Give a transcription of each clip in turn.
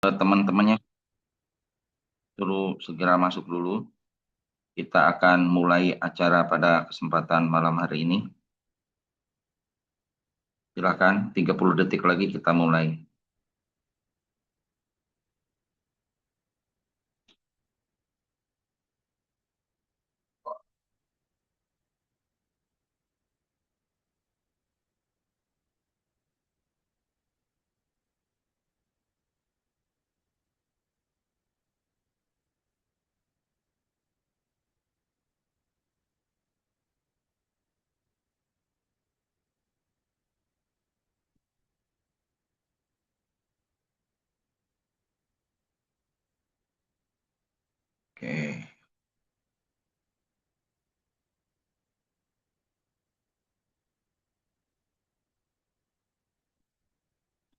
Teman-temannya suruh segera masuk dulu. Kita akan mulai acara pada kesempatan malam hari ini. Silakan, 30 detik lagi kita mulai. Oke,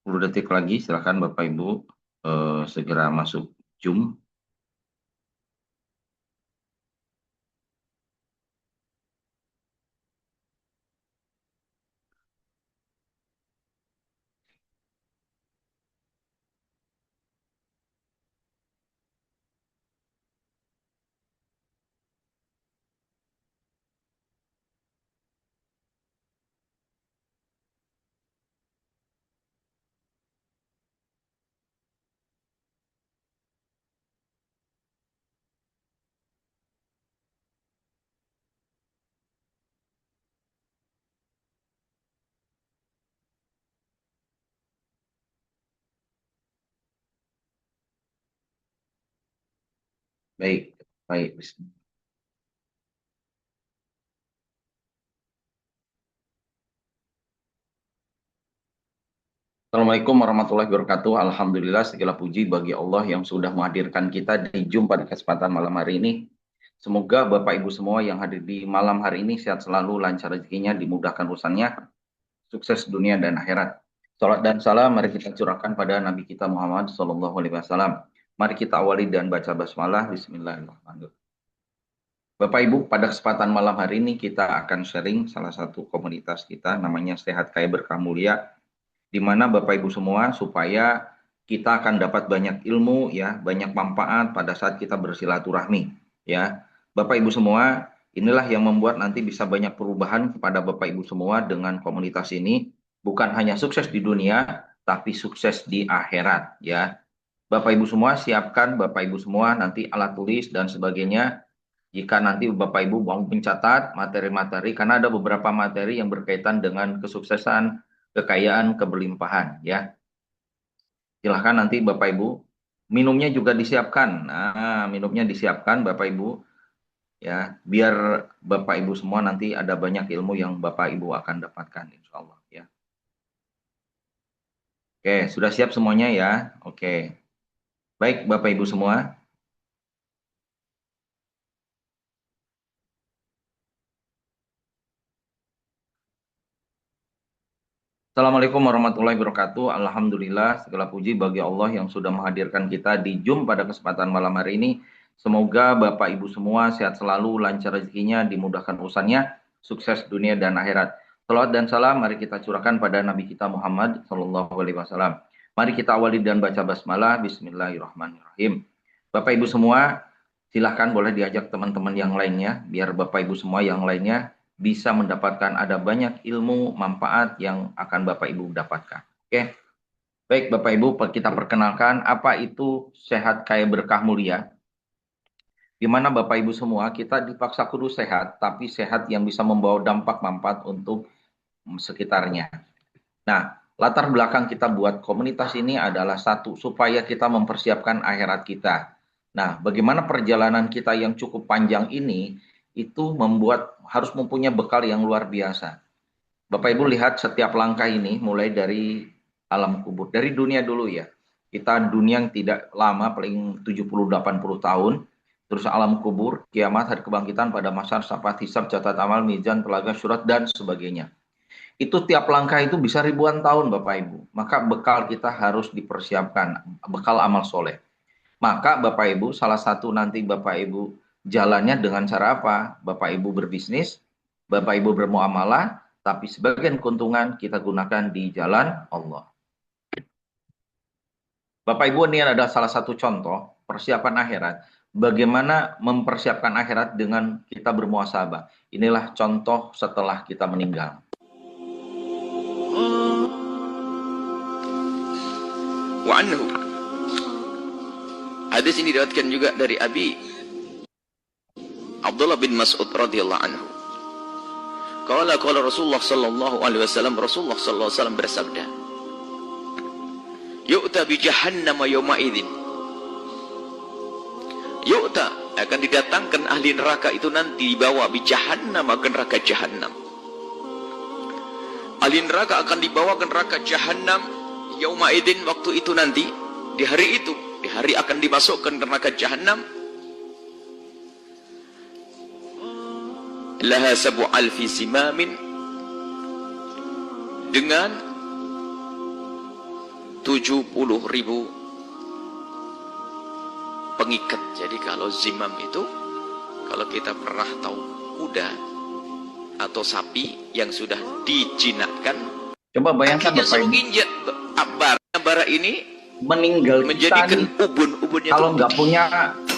10 detik lagi. Silakan Bapak Ibu segera masuk Zoom. Baik, baik. Assalamualaikum warahmatullahi wabarakatuh. Alhamdulillah, segala puji bagi Allah yang sudah menghadirkan kita di Zoom pada kesempatan malam hari ini. Semoga Bapak Ibu semua yang hadir di malam hari ini sehat selalu, lancar rezekinya, dimudahkan urusannya, sukses dunia dan akhirat. Salat dan salam mari kita curahkan pada Nabi kita Muhammad Sallallahu Alaihi Wasallam. Mari kita awali dan baca basmalah. Bismillahirrahmanirrahim. Bapak Ibu, pada kesempatan malam hari ini kita akan sharing salah satu komunitas kita, namanya Sehat Kaya Berkah Mulia, di mana Bapak Ibu semua supaya kita akan dapat banyak ilmu, ya, banyak manfaat pada saat kita bersilaturahmi, ya. Bapak Ibu semua, inilah yang membuat nanti bisa banyak perubahan kepada Bapak Ibu semua dengan komunitas ini, bukan hanya sukses di dunia, tapi sukses di akhirat, ya. Bapak Ibu semua siapkan, Bapak Ibu semua nanti alat tulis dan sebagainya. Jika nanti Bapak Ibu mau mencatat materi-materi, karena ada beberapa materi yang berkaitan dengan kesuksesan, kekayaan, keberlimpahan, ya. Silahkan nanti Bapak Ibu. Minumnya juga disiapkan. Nah, minumnya disiapkan Bapak Ibu, ya, biar Bapak Ibu semua nanti ada banyak ilmu yang Bapak Ibu akan dapatkan, insya Allah, ya. Oke, sudah siap semuanya ya? Oke. Baik Bapak Ibu semua. Assalamualaikum warahmatullahi wabarakatuh. Alhamdulillah, segala puji bagi Allah yang sudah menghadirkan kita di Zoom pada kesempatan malam hari ini. Semoga Bapak Ibu semua sehat selalu, lancar rezekinya, dimudahkan urusannya, sukses dunia dan akhirat. Salawat dan salam mari kita curahkan pada Nabi kita Muhammad Sallallahu Alaihi Wasallam. Mari kita awali dan baca basmalah. Bismillahirrahmanirrahim. Bapak Ibu semua, silahkan boleh diajak teman-teman yang lainnya, biar Bapak Ibu semua yang lainnya bisa mendapatkan ada banyak ilmu manfaat yang akan Bapak Ibu dapatkan. Oke, baik Bapak Ibu, kita perkenalkan apa itu sehat kaya berkah mulia. Di mana Bapak Ibu semua kita dipaksa kudu sehat, tapi sehat yang bisa membawa dampak manfaat untuk sekitarnya. Nah, latar belakang kita buat komunitas ini adalah satu, supaya kita mempersiapkan akhirat kita. Nah, bagaimana perjalanan kita yang cukup panjang ini, itu membuat harus mempunyai bekal yang luar biasa. Bapak Ibu lihat setiap langkah ini, mulai dari alam kubur, dari dunia dulu ya. Kita dunia yang tidak lama, paling 70-80 tahun, terus alam kubur, kiamat, hari kebangkitan, pada masa syafaat, hisab, catat amal, mizan, telaga, surat, dan sebagainya. Itu tiap langkah itu bisa ribuan tahun Bapak Ibu. Maka bekal kita harus dipersiapkan, bekal amal soleh. Maka Bapak Ibu, salah satu nanti Bapak Ibu jalannya dengan cara apa? Bapak Ibu berbisnis, Bapak Ibu bermuamalah, tapi sebagian keuntungan kita gunakan di jalan Allah. Bapak Ibu, ini adalah salah satu contoh persiapan akhirat. Bagaimana mempersiapkan akhirat dengan kita bermuhasabah. Inilah contoh setelah kita meninggal. Wa anhu. Hadis ini diriwayatkan juga dari Abi Abdullah bin Mas'ud radhiyallahu anhu. Qala Rasulullah sallallahu alaihi wasallam, Rasulullah sallallahu alaihi wasallam bersabda, "Yu'ta bi jahannam yawma idzin." Yu'ta, akan didatangkan ahli neraka itu nanti dibawa bi jahannam ke neraka jahannam. Ahli neraka akan dibawa ke neraka jahannam yauma idzin, waktu itu nanti, di hari itu, di hari akan dimasukkan ke neraka jahannam. Laha sabu alfi simamin, dengan 70.000 pengikat. Jadi kalau zimam itu, kalau kita pernah tahu kuda atau sapi yang sudah dijinakkan, Coba bayangkan Bapak Ibu, ginjat bara ini meninggal menjadikan kita ubun-ubunnya kalau nggak punya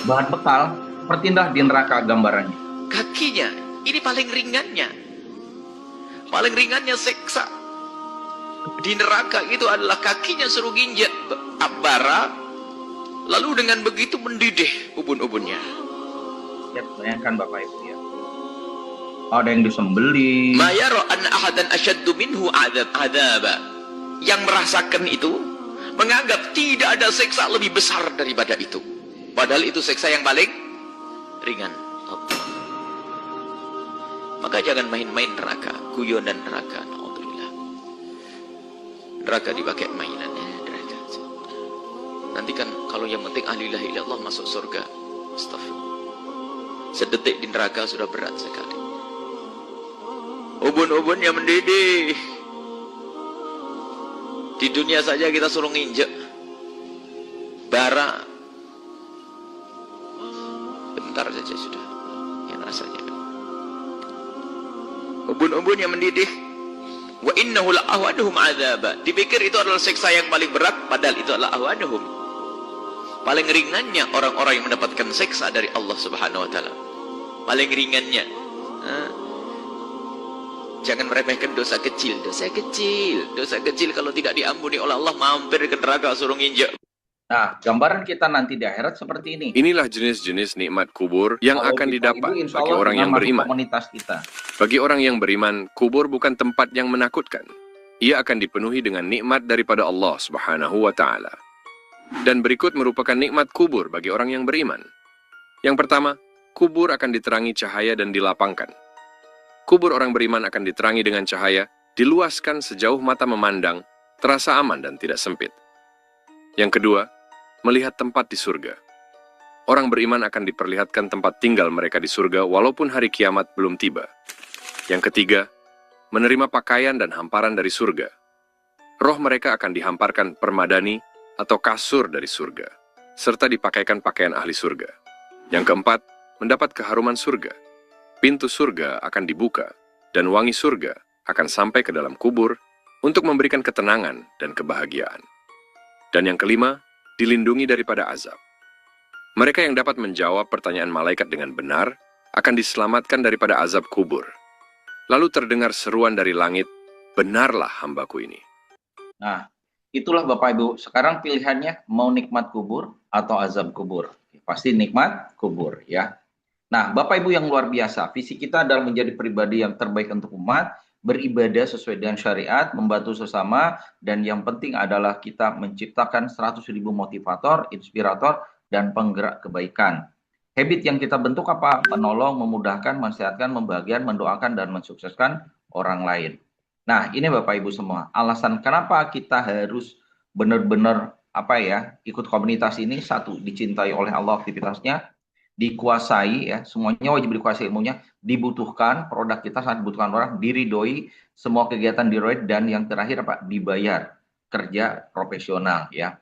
bahan bekal, seperti di neraka gambarannya. kakinya ini paling ringannya seksa di neraka itu adalah kakinya suruh ginjat bara, lalu dengan begitu mendidih ubun-ubunnya. Ya, bayangkan Bapak Ibu ya. Ada yang disembeli. Ma yara an ahadan asyaddu minhu adaba. Yang merasakan itu menganggap tidak ada seksa lebih besar daripada itu. Padahal itu seksa yang paling ringan. Maka jangan main-main neraka, guyonan neraka. Alhamdulillah. Neraka dipakai mainannya, neraka. Nanti kan kalau yang penting ahli la ilaha illallah masuk surga. Astagfirullah. Sedetik di neraka sudah berat sekali. Ubun-ubunnya mendidih. Di dunia saja kita suruh nginjek bara, bentar saja sudah yang rasanya. Ubun-ubunnya mendidih. Wa innahu la'ahwanuhum adzaba. Dipikir itu adalah siksa yang paling berat, padahal itu adalah ahwanuhum. Paling ringannya orang-orang yang mendapatkan siksa dari Allah Subhanahu wa taala. Paling ringannya. Jangan meremehkan dosa kecil. Dosa kecil kalau tidak diampuni oleh Allah mampir ke neraka suruh nginjek. Nah, gambaran kita nanti di akhirat seperti ini. Inilah jenis-jenis nikmat kubur yang Kalau akan didapat Ibu, bagi orang yang beriman. Komunitas kita. Bagi orang yang beriman, kubur bukan tempat yang menakutkan. Ia akan dipenuhi dengan nikmat daripada Allah Subhanahu wa taala. Dan berikut merupakan nikmat kubur bagi orang yang beriman. Yang pertama, kubur akan diterangi cahaya dan dilapangkan. Kubur orang beriman akan diterangi dengan cahaya, diluaskan sejauh mata memandang, terasa aman dan tidak sempit. Yang kedua, melihat tempat di surga. Orang beriman akan diperlihatkan tempat tinggal mereka di surga walaupun hari kiamat belum tiba. Yang ketiga, menerima pakaian dan hamparan dari surga. Roh mereka akan dihamparkan permadani atau kasur dari surga, serta dipakaikan pakaian ahli surga. Yang keempat, mendapat keharuman surga. Pintu surga akan dibuka, dan wangi surga akan sampai ke dalam kubur untuk memberikan ketenangan dan kebahagiaan. Dan yang kelima, dilindungi daripada azab. Mereka yang dapat menjawab pertanyaan malaikat dengan benar akan diselamatkan daripada azab kubur. Lalu terdengar seruan dari langit, benarlah hambaku ini. Nah, itulah Bapak Ibu. Sekarang pilihannya mau nikmat kubur atau azab kubur. Pasti nikmat kubur ya. Nah, Bapak Ibu yang luar biasa, visi kita adalah menjadi pribadi yang terbaik untuk umat, beribadah sesuai dengan syariat, membantu sesama, dan yang penting adalah kita menciptakan 100.000 motivator, inspirator, dan penggerak kebaikan. Habit yang kita bentuk apa? Menolong, memudahkan, mensehatkan, membahagiakan, mendoakan, dan mensukseskan orang lain. Nah, ini Bapak Ibu semua, alasan kenapa kita harus benar-benar ikut komunitas ini. Satu, dicintai oleh Allah aktivitasnya, dikuasai ya, semuanya wajib dikuasai ilmunya, dibutuhkan, produk kita sangat dibutuhkan orang, diridhoi, semua kegiatan diridhoi, dan yang terakhir dibayar, kerja profesional ya.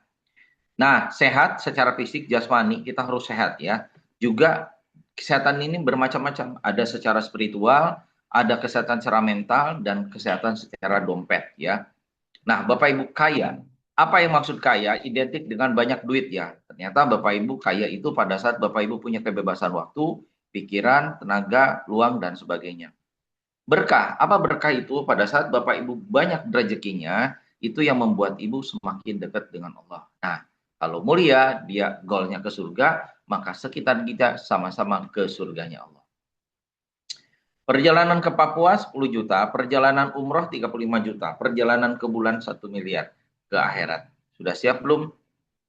Nah, sehat secara fisik, jasmani, kita harus sehat ya. Juga kesehatan ini bermacam-macam, ada secara spiritual, ada kesehatan secara mental, dan kesehatan secara dompet ya. Nah, Bapak Ibu kaya, Apa yang maksud kaya? Identik dengan banyak duit ya. Ternyata Bapak Ibu kaya itu pada saat Bapak Ibu punya kebebasan waktu, pikiran, tenaga, luang, dan sebagainya. Berkah, apa berkah itu? Pada saat Bapak Ibu banyak rezekinya, itu yang membuat Ibu semakin dekat dengan Allah. Nah, kalau mulia, dia goalnya ke surga, maka sekitar kita sama-sama ke surganya Allah. Perjalanan ke Papua 10 juta, perjalanan umroh 35 juta, perjalanan ke bulan 1 miliar ke akhirat. Sudah siap belum?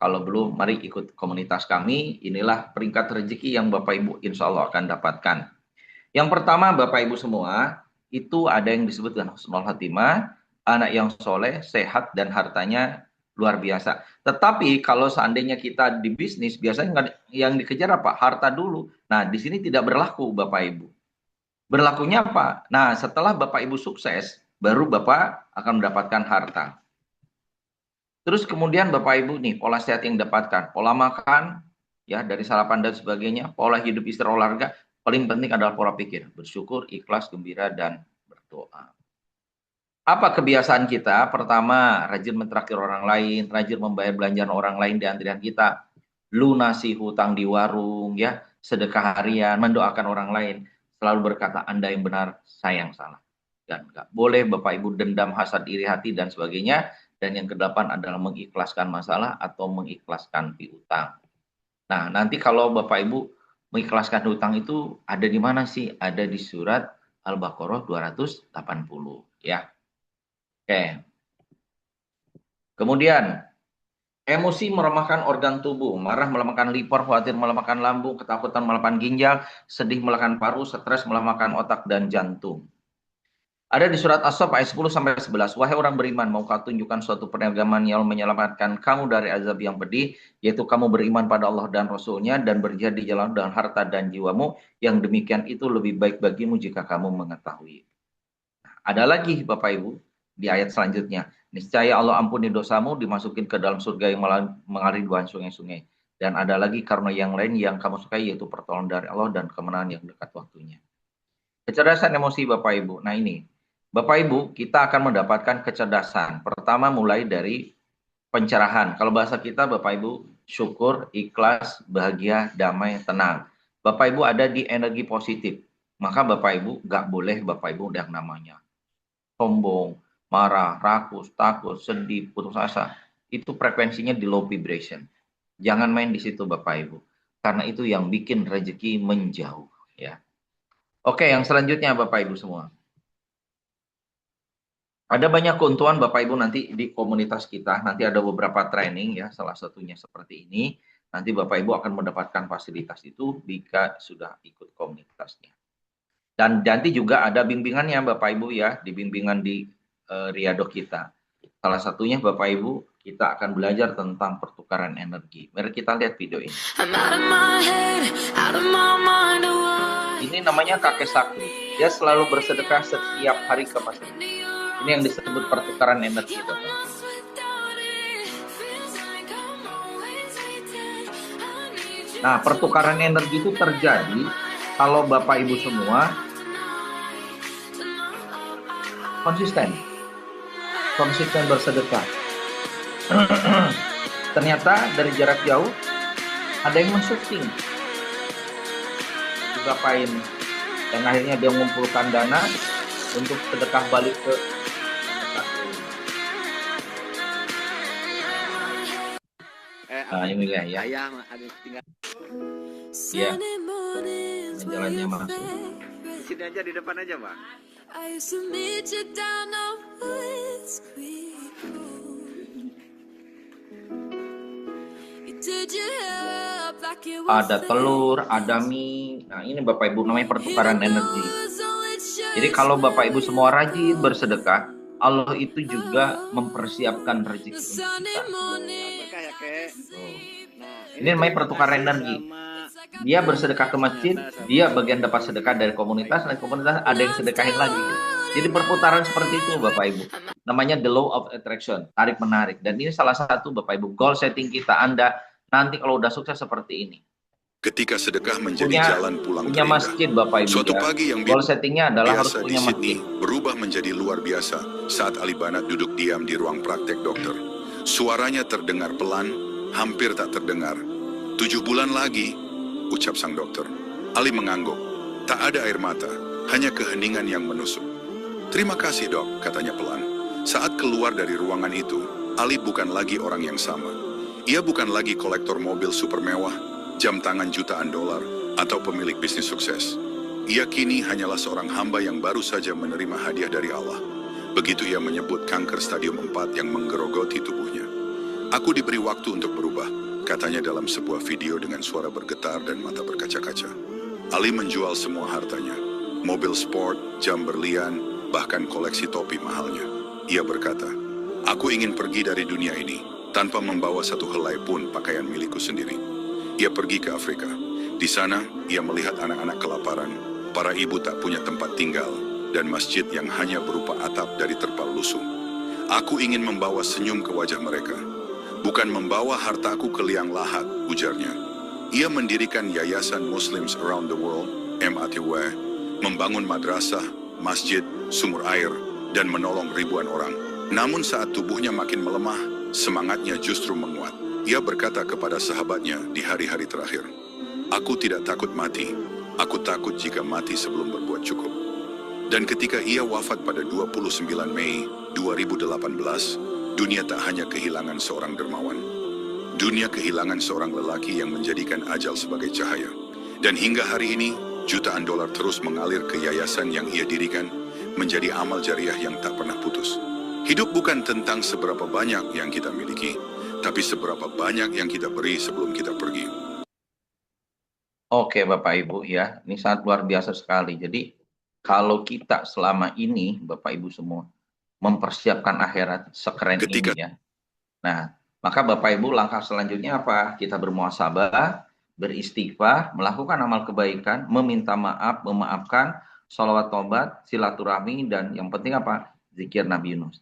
Kalau belum, mari ikut komunitas kami. Inilah peringkat rezeki yang Bapak Ibu insya Allah akan dapatkan. Yang pertama, Bapak Ibu semua, itu ada yang disebut dengan husnul khatimah, anak yang soleh, sehat, dan hartanya luar biasa. Tetapi kalau seandainya kita di bisnis, biasanya yang dikejar apa? Harta dulu. Nah, di sini tidak berlaku, Bapak Ibu. Berlakunya apa? Nah, setelah Bapak Ibu sukses, baru Bapak akan mendapatkan harta. Terus kemudian Bapak Ibu nih, pola sehat yang didapatkan, pola makan, ya dari sarapan dan sebagainya, pola hidup istirahat olahraga, paling penting adalah pola pikir, bersyukur, ikhlas, gembira, dan berdoa. Apa kebiasaan kita? Pertama, rajin mentraktir orang lain, rajin membayar belanjaan orang lain di antrian kita, lunasi hutang di warung, ya, sedekah harian, mendoakan orang lain, selalu berkata Anda yang benar, saya yang salah. Dan nggak boleh Bapak Ibu dendam, hasad, iri hati, dan sebagainya. Dan yang kedelapan adalah mengikhlaskan masalah atau mengikhlaskan piutang. Nah, nanti kalau Bapak Ibu mengikhlaskan hutang itu ada di mana sih? Ada di surat Al-Baqarah 280 ya. Oke. Kemudian emosi melemahkan organ tubuh, marah melemahkan liver, khawatir melemahkan lambung, ketakutan melemahkan ginjal, sedih melemahkan paru, stres melemahkan otak dan jantung. Ada di surat As-Saff ayat 10 sampai 11. Wahai orang beriman, maukah tunjukkan suatu peragaman yang menyelamatkan kamu dari azab yang pedih, yaitu kamu beriman pada Allah dan Rasul-Nya dan berjihad di jalan dengan harta dan jiwamu, yang demikian itu lebih baik bagimu jika kamu mengetahui. Nah, ada lagi Bapak Ibu di ayat selanjutnya. Niscaya Allah ampuni dosamu, dimasukin ke dalam surga yang mengalir dua sungai-sungai. Dan ada lagi karena yang lain yang kamu sukai, yaitu pertolongan dari Allah dan kemenangan yang dekat waktunya. Kecerdasan emosi Bapak Ibu. Nah ini, Bapak Ibu, kita akan mendapatkan kecerdasan. Pertama mulai dari pencerahan. Kalau bahasa kita Bapak Ibu, syukur, ikhlas, bahagia, damai, tenang. Bapak Ibu ada di energi positif. Maka Bapak Ibu nggak boleh Bapak Ibu yang namanya sombong, marah, rakus, takut, sedih, putus asa. Itu frekuensinya di low vibration. Jangan main di situ Bapak Ibu. Karena itu yang bikin rezeki menjauh. Ya. Oke, yang selanjutnya Bapak Ibu semua. Ada banyak keuntungan Bapak Ibu nanti di komunitas kita. Nanti ada beberapa training ya, salah satunya seperti ini. Nanti Bapak Ibu akan mendapatkan fasilitas itu jika sudah ikut komunitasnya. Dan nanti juga ada bimbingannya Bapak Ibu ya, di bimbingan di Riyadhah kita. Salah satunya Bapak Ibu, kita akan belajar tentang pertukaran energi. Mari kita lihat video ini. Ini namanya kakek sakti. Dia selalu bersedekah setiap hari ke masjid. Ini yang disebut pertukaran energi. Nah, pertukaran energi itu terjadi kalau Bapak Ibu semua konsisten bersedekah. Ternyata dari jarak jauh ada yang men-shooting di Bapak ini. Dan akhirnya dia mengumpulkan dana untuk sedekah balik ke nah ini ya. Ya. Jalannya masuk. Sini aja di depan aja, Bang. Ada telur, ada mie. Nah ini Bapak Ibu namanya pertukaran energi. Jadi kalau Bapak Ibu semua rajin bersedekah, Allah itu juga mempersiapkan rezeki kita. Ini namanya pertukaran energi. Dia bersedekah ke masjid, dia bagian dapat sedekah dari komunitas, dan komunitas ada yang sedekahin lagi. Jadi perputaran seperti itu Bapak Ibu. Namanya the law of attraction, tarik menarik. Dan ini salah satu Bapak Ibu goal setting kita Anda nanti kalau udah sukses seperti ini. Ketika sedekah menjadi jalan pulang punya masjid Bapak Ibu. Suatu pagi yang goal settingnya adalah harus punya di Sydney masjid. Berubah menjadi luar biasa saat Ali Banat duduk diam di ruang praktek dokter. Suaranya terdengar pelan, hampir tak terdengar. 7 bulan lagi, ucap sang dokter. Ali mengangguk. Tak ada air mata, hanya keheningan yang menusuk. Terima kasih dok, katanya pelan. Saat keluar dari ruangan itu, Ali bukan lagi orang yang sama. Ia bukan lagi kolektor mobil super mewah, jam tangan jutaan dolar, atau pemilik bisnis sukses. Ia kini hanyalah seorang hamba yang baru saja menerima hadiah dari Allah. Begitu ia menyebut kanker stadium 4 yang menggerogoti tubuhnya. Aku diberi waktu untuk berubah, katanya dalam sebuah video dengan suara bergetar dan mata berkaca-kaca. Ali menjual semua hartanya, mobil sport, jam berlian, bahkan koleksi topi mahalnya. Ia berkata, aku ingin pergi dari dunia ini, tanpa membawa satu helai pun pakaian milikku sendiri. Ia pergi ke Afrika. Di sana, ia melihat anak-anak kelaparan, para ibu tak punya tempat tinggal, dan masjid yang hanya berupa atap dari terpal lusuh. Aku ingin membawa senyum ke wajah mereka. Bukan membawa hartaku ke liang lahat, ujarnya. Ia mendirikan Yayasan Muslims Around the World, MATW, membangun madrasah, masjid, sumur air, dan menolong ribuan orang. Namun saat tubuhnya makin melemah, semangatnya justru menguat. Ia berkata kepada sahabatnya di hari-hari terakhir, aku tidak takut mati, aku takut jika mati sebelum berbuat cukup. Dan ketika ia wafat pada 29 Mei 2018, dunia tak hanya kehilangan seorang dermawan. Dunia kehilangan seorang lelaki yang menjadikan ajal sebagai cahaya. Dan hingga hari ini, jutaan dolar terus mengalir ke yayasan yang ia dirikan, menjadi amal jariah yang tak pernah putus. Hidup bukan tentang seberapa banyak yang kita miliki, tapi seberapa banyak yang kita beri sebelum kita pergi. Oke Bapak Ibu ya, ini sangat luar biasa sekali. Jadi kalau kita selama ini Bapak Ibu semua mempersiapkan akhirat sekeren ini ya. Nah, maka Bapak Ibu langkah selanjutnya apa? Kita bermuhasabah, beristighfar, melakukan amal kebaikan, meminta maaf, memaafkan, sholawat tobat, silaturahmi, dan yang penting apa? Zikir Nabi Yunus.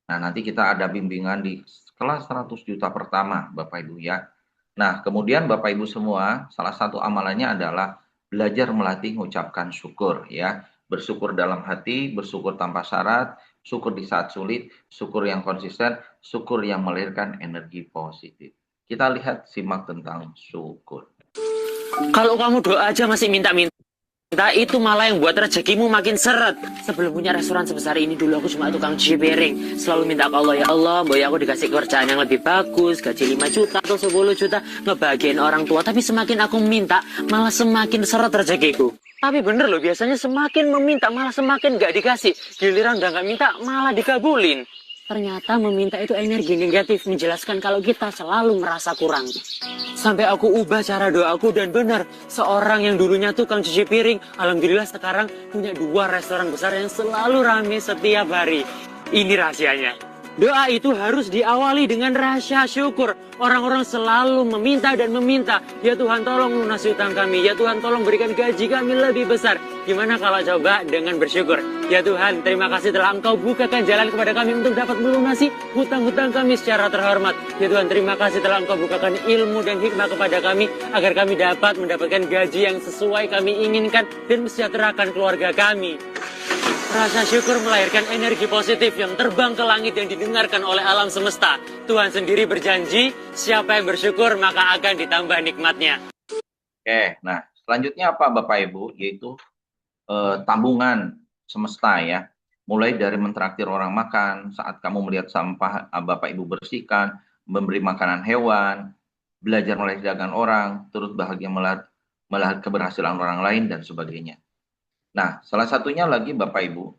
Nah, nanti kita ada bimbingan di kelas 100 juta pertama Bapak Ibu ya. Nah, kemudian Bapak Ibu semua, salah satu amalannya adalah belajar melatih mengucapkan syukur ya. Bersyukur dalam hati, bersyukur tanpa syarat, syukur di saat sulit, syukur yang konsisten, syukur yang melahirkan energi positif. Kita lihat simak tentang syukur. Kalau kamu doa aja masih minta-minta, itu malah yang buat rezekimu makin seret. Sebelum punya restoran sebesar ini dulu aku cuma tukang cuci piring. Selalu minta ke Allah, ya Allah, boy aku dikasih kerjaan yang lebih bagus, gaji 5 juta atau 10 juta, ngebahagiain orang tua. Tapi semakin aku minta, malah semakin seret rezekiku. Tapi bener loh, biasanya semakin meminta malah semakin gak dikasih. Giliran udah gak minta malah dikabulin. Ternyata meminta itu energi negatif, menjelaskan kalau kita selalu merasa kurang. Sampai aku ubah cara doaku dan benar, seorang yang dulunya tukang cuci piring, alhamdulillah sekarang punya 2 restoran besar yang selalu ramai setiap hari. Ini rahasianya. Doa itu harus diawali dengan rasa syukur. Orang-orang selalu meminta dan meminta. Ya Tuhan tolong lunasi utang kami. Ya Tuhan tolong berikan gaji kami lebih besar. Gimana kalau coba dengan bersyukur? Ya Tuhan, terima kasih telah Engkau bukakan jalan kepada kami untuk dapat melunasi hutang-hutang kami secara terhormat. Ya Tuhan, terima kasih telah Engkau bukakan ilmu dan hikmah kepada kami agar kami dapat mendapatkan gaji yang sesuai kami inginkan dan mesejahterakan keluarga kami. Rasa syukur melahirkan energi positif yang terbang ke langit yang didengarkan oleh alam semesta. Tuhan sendiri berjanji, siapa yang bersyukur maka akan ditambah nikmatnya. Oke, nah selanjutnya apa Bapak Ibu? Yaitu tabungan semesta ya. Mulai dari mentraktir orang makan, saat kamu melihat sampah Bapak Ibu bersihkan, memberi makanan hewan, belajar melayani dagangan orang, turut bahagia melihat keberhasilan orang lain dan sebagainya. Nah, salah satunya lagi Bapak Ibu,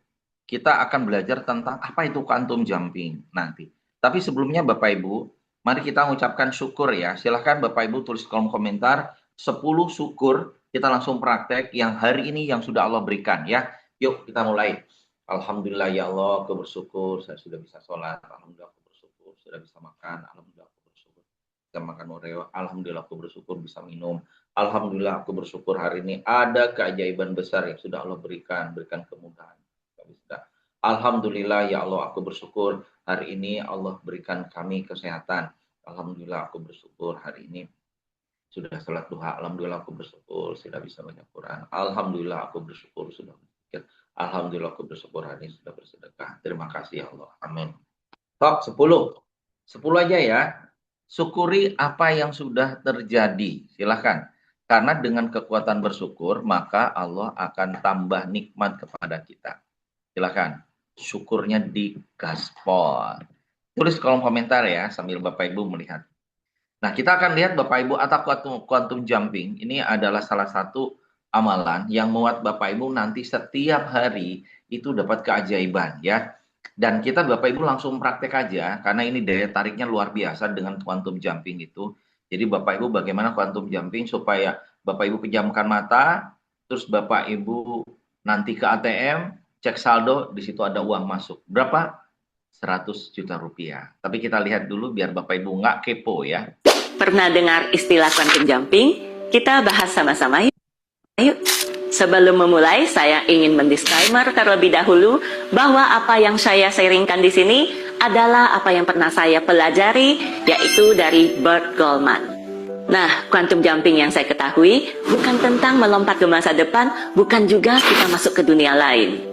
kita akan belajar tentang apa itu quantum jumping nanti. Tapi sebelumnya Bapak Ibu, mari kita mengucapkan syukur ya. Silahkan Bapak Ibu tulis kolom komentar 10 syukur, kita langsung praktek yang hari ini yang sudah Allah berikan ya. Yuk kita mulai. Alhamdulillah ya Allah, aku bersyukur saya sudah bisa sholat. Alhamdulillah aku bersyukur sudah bisa makan. Alhamdulillah aku bersyukur bisa makan oreo. Alhamdulillah aku bersyukur bisa minum. Alhamdulillah aku bersyukur hari ini ada keajaiban besar yang sudah Allah berikan kemudahan. Alhamdulillah ya Allah aku bersyukur hari ini Allah berikan kami kesehatan. Alhamdulillah aku bersyukur hari ini sudah sholat duha. Alhamdulillah aku bersyukur sudah bisa baca Quran. Alhamdulillah aku bersyukur sudah berzikir. Alhamdulillah aku bersyukur hari ini sudah bersedekah. Terima kasih ya Allah. Amin. Top 10. 10 aja ya. Syukuri apa yang sudah terjadi. Silahkan. Karena dengan kekuatan bersyukur, maka Allah akan tambah nikmat kepada kita. Silahkan. Syukurnya digaspol. Tulis kolom komentar ya, sambil Bapak Ibu melihat. Nah, kita akan lihat Bapak Ibu, atau quantum jumping ini adalah salah satu amalan yang membuat Bapak Ibu nanti setiap hari itu dapat keajaiban ya. Dan kita Bapak Ibu langsung praktek aja, karena ini daya tariknya luar biasa dengan quantum jumping itu. Jadi Bapak Ibu bagaimana quantum jumping supaya Bapak Ibu pejamkan mata, terus Bapak Ibu nanti ke ATM, cek saldo, di situ ada uang masuk. Berapa? 100 juta rupiah. Tapi kita lihat dulu biar Bapak Ibu nggak kepo ya. Pernah dengar istilah quantum jumping? Kita bahas sama-sama yuk. Ayo. Sebelum memulai, saya ingin mendisclaimer terlebih dahulu bahwa apa yang saya sharingkan di sini adalah apa yang pernah saya pelajari, yaitu dari Bert Goldman. Nah, quantum jumping yang saya ketahui bukan tentang melompat ke masa depan, bukan juga kita masuk ke dunia lain.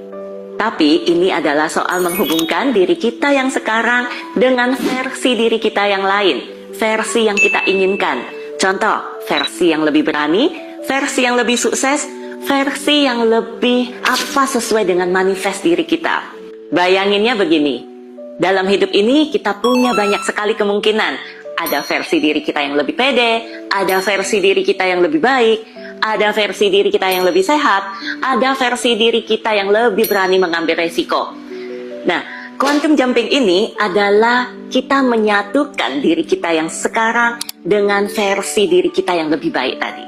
Tapi ini adalah soal menghubungkan diri kita yang sekarang dengan versi diri kita yang lain, versi yang kita inginkan. Contoh, versi yang lebih berani, versi yang lebih sukses, versi yang lebih apa sesuai dengan manifest diri kita. Bayanginnya begini, dalam hidup ini kita punya banyak sekali kemungkinan. Ada versi diri kita yang lebih pede, ada versi diri kita yang lebih baik, ada versi diri kita yang lebih sehat, ada versi diri kita yang lebih berani mengambil resiko. Nah, quantum jumping ini adalah kita menyatukan diri kita yang sekarang dengan versi diri kita yang lebih baik tadi.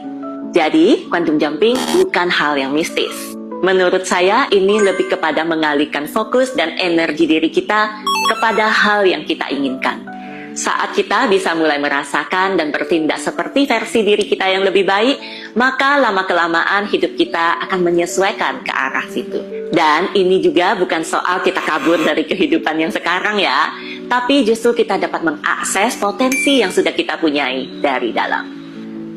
Jadi, quantum jumping bukan hal yang mistis. Menurut saya, ini lebih kepada mengalihkan fokus dan energi diri kita kepada hal yang kita inginkan. Saat kita bisa mulai merasakan dan bertindak seperti versi diri kita yang lebih baik, maka lama-kelamaan hidup kita akan menyesuaikan ke arah situ. Dan ini juga bukan soal kita kabur dari kehidupan yang sekarang ya, tapi justru kita dapat mengakses potensi yang sudah kita punyai dari dalam.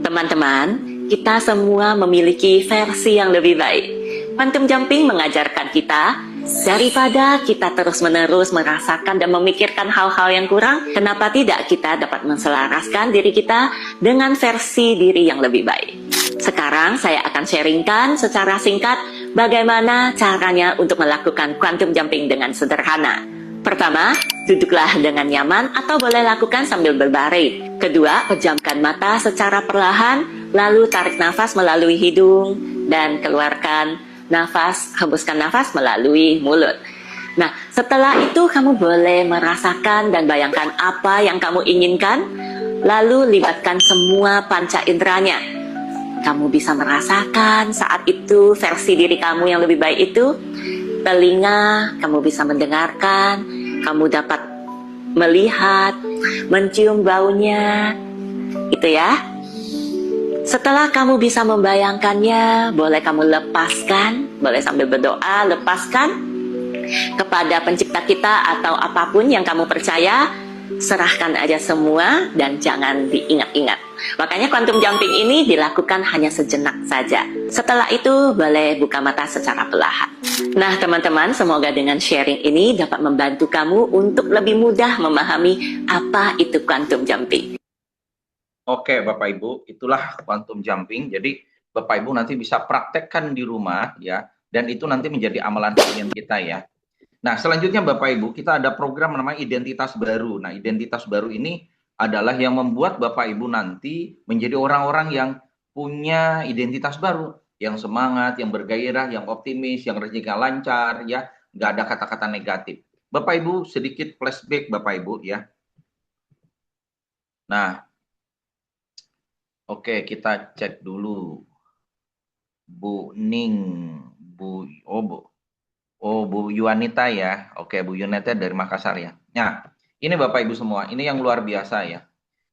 Teman-teman, kita semua memiliki versi yang lebih baik. Quantum jumping mengajarkan kita, daripada kita terus-menerus merasakan dan memikirkan hal-hal yang kurang, kenapa tidak kita dapat menselaraskan diri kita dengan versi diri yang lebih baik. Sekarang saya akan sharingkan secara singkat bagaimana caranya untuk melakukan quantum jumping dengan sederhana. Pertama, duduklah dengan nyaman atau boleh lakukan sambil berbaring. Kedua, pejamkan mata secara perlahan, lalu tarik nafas melalui hidung dan keluarkan nafas, hembuskan nafas melalui mulut. Nah, setelah itu kamu boleh merasakan dan bayangkan apa yang kamu inginkan, lalu libatkan semua panca inderanya. Kamu bisa merasakan saat itu versi diri kamu yang lebih baik itu. Telinga, kamu bisa mendengarkan, kamu dapat melihat, mencium baunya, gitu ya. Setelah kamu bisa membayangkannya, boleh kamu lepaskan, boleh sambil berdoa, lepaskan kepada pencipta kita atau apapun yang kamu percaya, serahkan aja semua dan jangan diingat-ingat. Makanya quantum jumping ini dilakukan hanya sejenak saja. Setelah itu boleh buka mata secara perlahan. Nah teman-teman, semoga dengan sharing ini dapat membantu kamu untuk lebih mudah memahami apa itu quantum jumping. Oke Bapak Ibu, itulah quantum jumping. Jadi Bapak Ibu nanti bisa praktekkan di rumah ya, dan itu nanti menjadi amalan harian kita ya. Nah selanjutnya Bapak Ibu, kita ada program namanya identitas baru. Nah identitas baru ini adalah yang membuat Bapak Ibu nanti menjadi orang-orang yang punya identitas baru, yang semangat, yang bergairah, yang optimis, yang rezekinya lancar, ya, nggak ada kata-kata negatif. Bapak Ibu sedikit flashback Bapak Ibu ya. Nah, oke kita cek dulu. Bu Ning, Bu Yuanita ya. Oke Bu Yuanita dari Makassar ya. Nah, ini Bapak Ibu semua, ini yang luar biasa ya.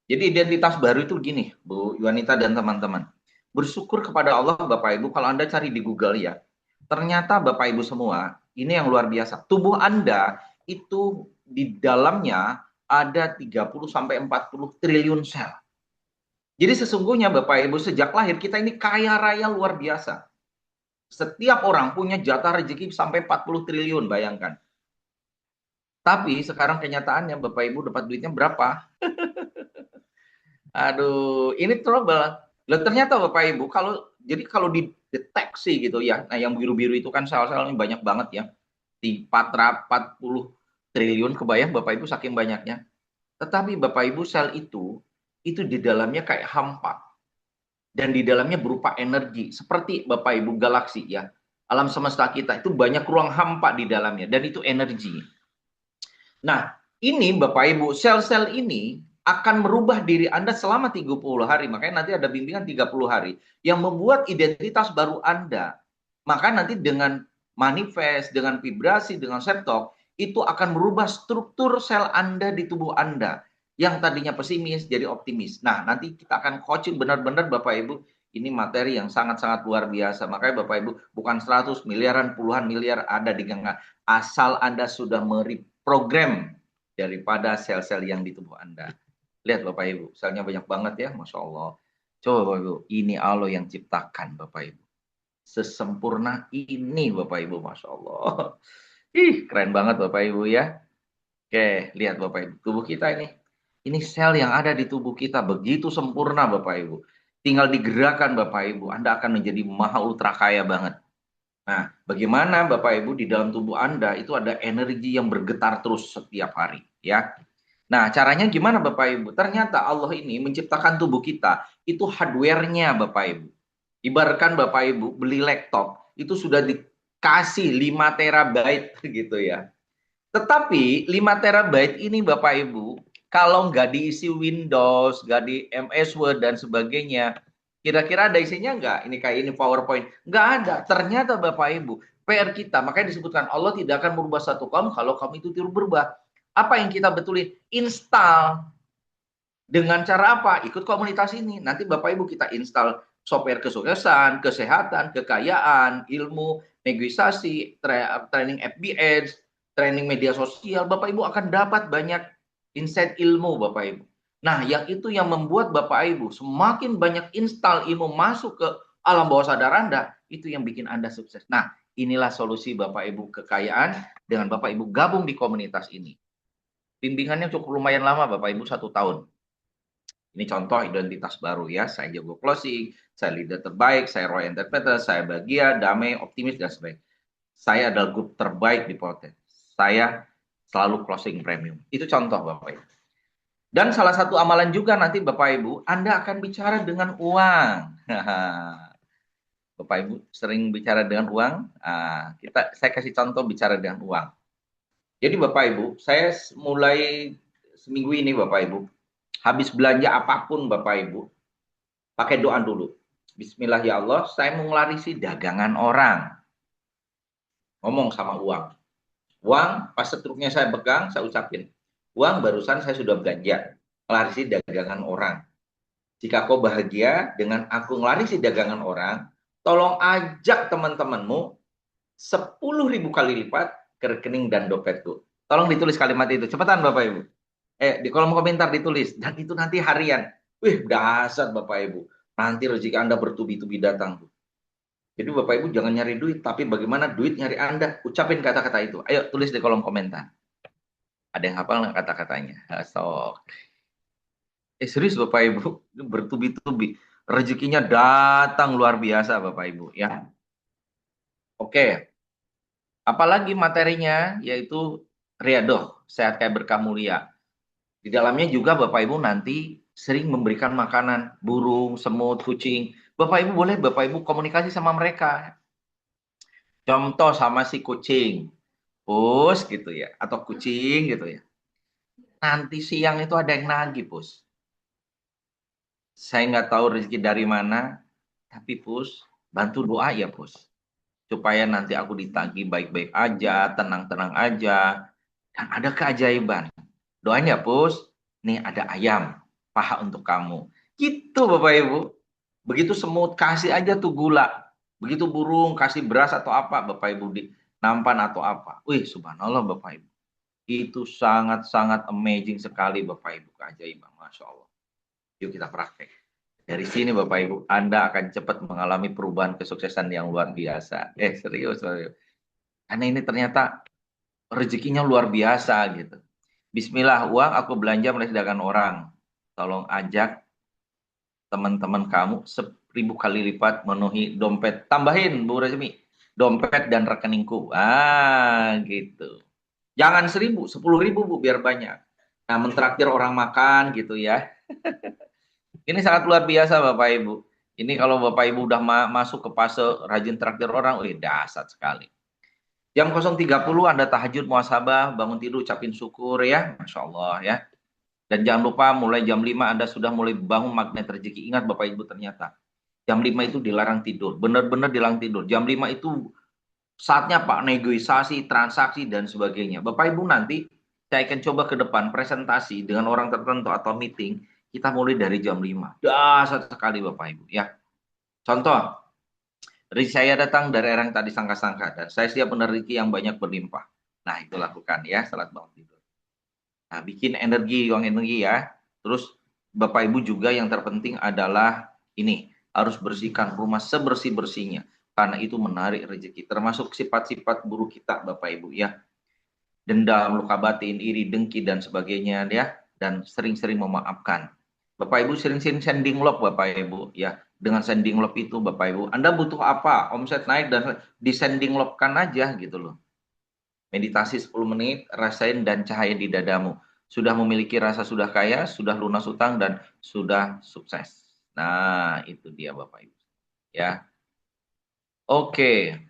Jadi identitas baru itu gini, Bu Yuanita dan teman-teman. Bersyukur kepada Allah Bapak Ibu, kalau Anda cari di Google ya. Ternyata Bapak Ibu semua, ini yang luar biasa. Tubuh Anda itu di dalamnya ada 30 sampai 40 triliun sel. Jadi sesungguhnya Bapak Ibu sejak lahir kita ini kaya raya luar biasa. Setiap orang punya jatah rezeki sampai 40 triliun, bayangkan. Tapi sekarang kenyataannya Bapak Ibu dapat duitnya berapa? Aduh, ini trouble. Lah ternyata Bapak Ibu kalau dideteksi gitu ya. Nah, yang biru-biru itu kan sel-selnya banyak banget ya. Di 440 triliun, kebayang Bapak Ibu saking banyaknya. Tetapi Bapak Ibu sel itu di dalamnya kayak hampa dan di dalamnya berupa energi seperti Bapak Ibu galaksi ya. Alam semesta kita itu banyak ruang hampa di dalamnya dan itu energi. Nah, ini Bapak Ibu, sel-sel ini akan merubah diri Anda selama 30 hari. Makanya nanti ada bimbingan 30 hari yang membuat identitas baru Anda. Maka nanti dengan manifest, dengan vibrasi, dengan set-top, itu akan merubah struktur sel Anda di tubuh Anda. Yang tadinya pesimis jadi optimis. Nah, nanti kita akan coaching benar-benar Bapak Ibu. Ini materi yang sangat-sangat luar biasa. Makanya Bapak Ibu bukan 100 miliaran, puluhan miliar ada di genggaman. Asal Anda sudah program daripada sel-sel yang di tubuh Anda. Lihat Bapak Ibu, selnya banyak banget ya, Masya Allah. Coba Bapak Ibu, ini Allah yang ciptakan Bapak Ibu. Sesempurna ini Bapak Ibu, Masya Allah. Ih, keren banget Bapak Ibu ya. Oke, lihat Bapak Ibu, tubuh kita ini. Ini sel yang ada di tubuh kita, begitu sempurna Bapak Ibu. Tinggal digerakkan Bapak Ibu, Anda akan menjadi maha ultra kaya banget. Nah, bagaimana Bapak Ibu di dalam tubuh Anda itu ada energi yang bergetar terus setiap hari, ya. Nah, caranya gimana Bapak Ibu? Ternyata Allah ini menciptakan tubuh kita, itu hardware-nya Bapak Ibu. Ibaratkan Bapak Ibu beli laptop, itu sudah dikasih 5 terabyte gitu ya. Tetapi 5 terabyte ini Bapak Ibu, kalau nggak diisi Windows, nggak di MS Word dan sebagainya, kira-kira ada isinya nggak? Ini kayak ini PowerPoint. Nggak ada. Ternyata Bapak Ibu, PR kita, makanya disebutkan Allah tidak akan merubah satu kaum kalau kamu itu tidak berubah. Apa yang kita betulin? Install. Dengan cara apa? Ikut komunitas ini. Nanti Bapak Ibu kita install software kesuksesan, kesehatan, kekayaan, ilmu, negosiasi, training FBS, training media sosial. Bapak Ibu akan dapat banyak insight ilmu Bapak Ibu. Nah, yang itu yang membuat Bapak Ibu semakin banyak install ilmu masuk ke alam bawah sadar Anda, itu yang bikin Anda sukses. Nah, inilah solusi Bapak Ibu kekayaan dengan Bapak Ibu gabung di komunitas ini. Bimbingannya cukup lumayan lama Bapak Ibu, 1 tahun. Ini contoh identitas baru ya, saya jago closing, saya leader terbaik, saya Roy Entrepreneur, saya bahagia, damai, optimis, dan sebagainya. Saya adalah grup terbaik di Poten. Saya selalu closing premium. Itu contoh Bapak Ibu. Dan salah satu amalan juga nanti Bapak Ibu, Anda akan bicara dengan uang. Bapak Ibu sering bicara dengan uang. Saya kasih contoh bicara dengan uang. Jadi Bapak Ibu, saya mulai seminggu ini Bapak Ibu, habis belanja apapun Bapak Ibu, pakai doa dulu. Bismillah ya Allah, saya mau ngelarisi dagangan orang. Ngomong sama uang. Uang, pas setruknya saya pegang, saya ucapin. Uang barusan saya sudah belanja, ngelarisi dagangan orang. Jika kau bahagia dengan aku ngelarisi dagangan orang, tolong ajak teman-temanmu 10.000 kali lipat ke rekening dan dompetku. Tolong ditulis kalimat itu. Cepetan Bapak Ibu. Di kolom komentar ditulis. Dan itu nanti harian. Wih, dahsyat Bapak Ibu. Nanti rezeki Anda bertubi-tubi datang. Jadi Bapak Ibu jangan nyari duit, tapi bagaimana duit nyari Anda. Ucapin kata-kata itu. Ayo tulis di kolom komentar. Ada yang hafal nggak kata-katanya? Sok. Serius Bapak Ibu, bertubi-tubi. Rezekinya datang luar biasa Bapak Ibu ya. Oke. Apalagi materinya yaitu Riyadhah, sehat kayak berkah mulia. Di dalamnya juga Bapak Ibu nanti sering memberikan makanan burung, semut, kucing. Bapak Ibu boleh Bapak Ibu komunikasi sama mereka. Contoh sama si kucing. Pus gitu ya, atau kucing gitu ya. Nanti siang itu ada yang nagih, Pus. Saya nggak tahu rezeki dari mana, tapi Pus, bantu doa ya, Pus. Supaya nanti aku ditagih baik-baik aja, tenang-tenang aja. Dan ada keajaiban. Doanya, Pus, nih ada ayam, paha untuk kamu. Gitu Bapak Ibu. Begitu semut, kasih aja tuh gula. Begitu burung, kasih beras atau apa, Bapak Ibu di nampan atau apa. Wih, subhanallah Bapak Ibu. Itu sangat-sangat amazing sekali Bapak Ibu, keajaiban. Masya Allah. Yuk kita praktek. Dari sini Bapak Ibu, Anda akan cepat mengalami perubahan kesuksesan yang luar biasa. Serius. Karena ini ternyata rezekinya luar biasa gitu. Bismillah, uang aku belanja meledakkan orang. Tolong ajak teman-teman kamu 1000 kali lipat memenuhi dompet. Tambahin Bu Resmi, dompet dan rekeningku. Gitu. Jangan 1000, 10.000 Bu biar banyak. Nah, mentraktir orang makan gitu ya. Ini sangat luar biasa Bapak Ibu. Ini kalau Bapak Ibu udah masuk ke fase rajin traktir orang, dahsyat sekali. Jam 0.30 Anda tahajud muhasabah, bangun tidur ucapin syukur ya, Masya Allah ya. Dan jangan lupa mulai jam 5 Anda sudah mulai bangun magnet rezeki. Ingat Bapak Ibu ternyata, jam 5 itu dilarang tidur, benar-benar dilarang tidur. Jam 5 itu saatnya Pak negosiasi, transaksi dan sebagainya. Bapak Ibu nanti saya akan coba ke depan presentasi dengan orang tertentu atau meeting, kita mulai dari jam 5. Dahsyat sekali Bapak Ibu ya. Contoh, rezeki saya datang dari orang yang tadi sangka-sangka dan saya siap menerima rezeki yang banyak berlimpah. Nah, itu lakukan ya salat bangun tidur. Nah, bikin uang energi ya. Terus Bapak Ibu juga yang terpenting adalah ini, harus bersihkan rumah sebersih-bersihnya karena itu menarik rezeki. Termasuk sifat-sifat buruk kita Bapak Ibu ya. Dendam, luka batin, iri, dengki dan sebagainya ya, dan sering-sering memaafkan. Bapak Ibu sering-sering sending love Bapak Ibu ya. Dengan sending love itu Bapak Ibu, Anda butuh apa? Omset naik dan di sending love-kan aja gitu loh. Meditasi 10 menit, rasain dan cahaya di dadamu. Sudah memiliki rasa sudah kaya, sudah lunas utang dan sudah sukses. Nah, itu dia Bapak Ibu. Ya. Oke.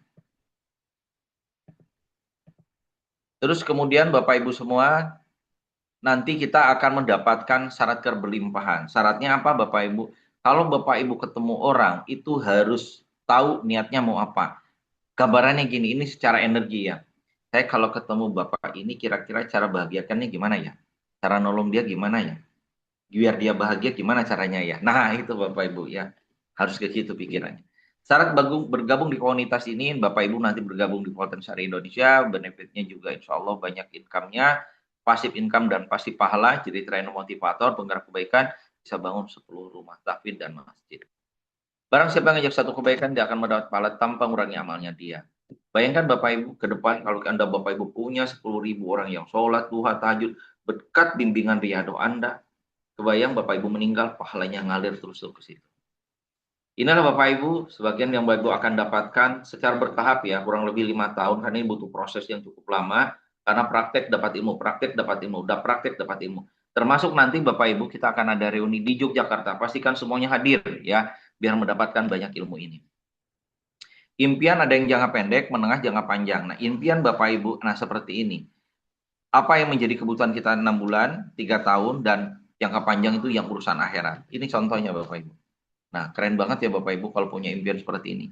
Terus kemudian Bapak Ibu semua, nanti kita akan mendapatkan syarat keberlimpahan. Syaratnya apa Bapak Ibu? Kalau Bapak Ibu ketemu orang, itu harus tahu niatnya mau apa. Gambarannya gini, ini secara energi ya. Saya kalau ketemu Bapak ini kira-kira cara bahagiakannya gimana ya? Cara nolong dia gimana ya? Biar dia bahagia gimana caranya ya? Nah itu Bapak Ibu ya. Harus ke situ pikirannya. Syarat bergabung di komunitas ini, Bapak Ibu nanti bergabung di Sultan Syariah Indonesia, benefitnya juga insya Allah banyak income-nya, pasif income dan pasif pahala, jadi trainer motivator, penggerak kebaikan, bisa bangun 10 rumah tahfidz dan masjid. Barang siapa yang ngajak satu kebaikan, dia akan mendapat pahala tanpa mengurangi amalnya dia. Bayangkan Bapak Ibu ke depan, kalau Anda Bapak Ibu punya 10.000 orang yang sholat, duha, tahajud, berkat bimbingan riyadhah Anda, kebayang Bapak Ibu meninggal, pahalanya ngalir terus ke situ. Inilah Bapak Ibu, sebagian yang Bapak Ibu akan dapatkan secara bertahap ya, kurang lebih 5 tahun, karena ini butuh proses yang cukup lama, karena praktek dapat ilmu, udah praktek dapat ilmu. Termasuk nanti Bapak Ibu kita akan ada reuni di Yogyakarta, pastikan semuanya hadir ya, biar mendapatkan banyak ilmu ini. Impian ada yang jangka pendek, menengah, jangka panjang. Nah impian Bapak Ibu, nah seperti ini. Apa yang menjadi kebutuhan kita 6 bulan, 3 tahun, dan jangka panjang itu yang urusan akhirat. Ini contohnya Bapak Ibu. Nah keren banget ya Bapak Ibu kalau punya impian seperti ini.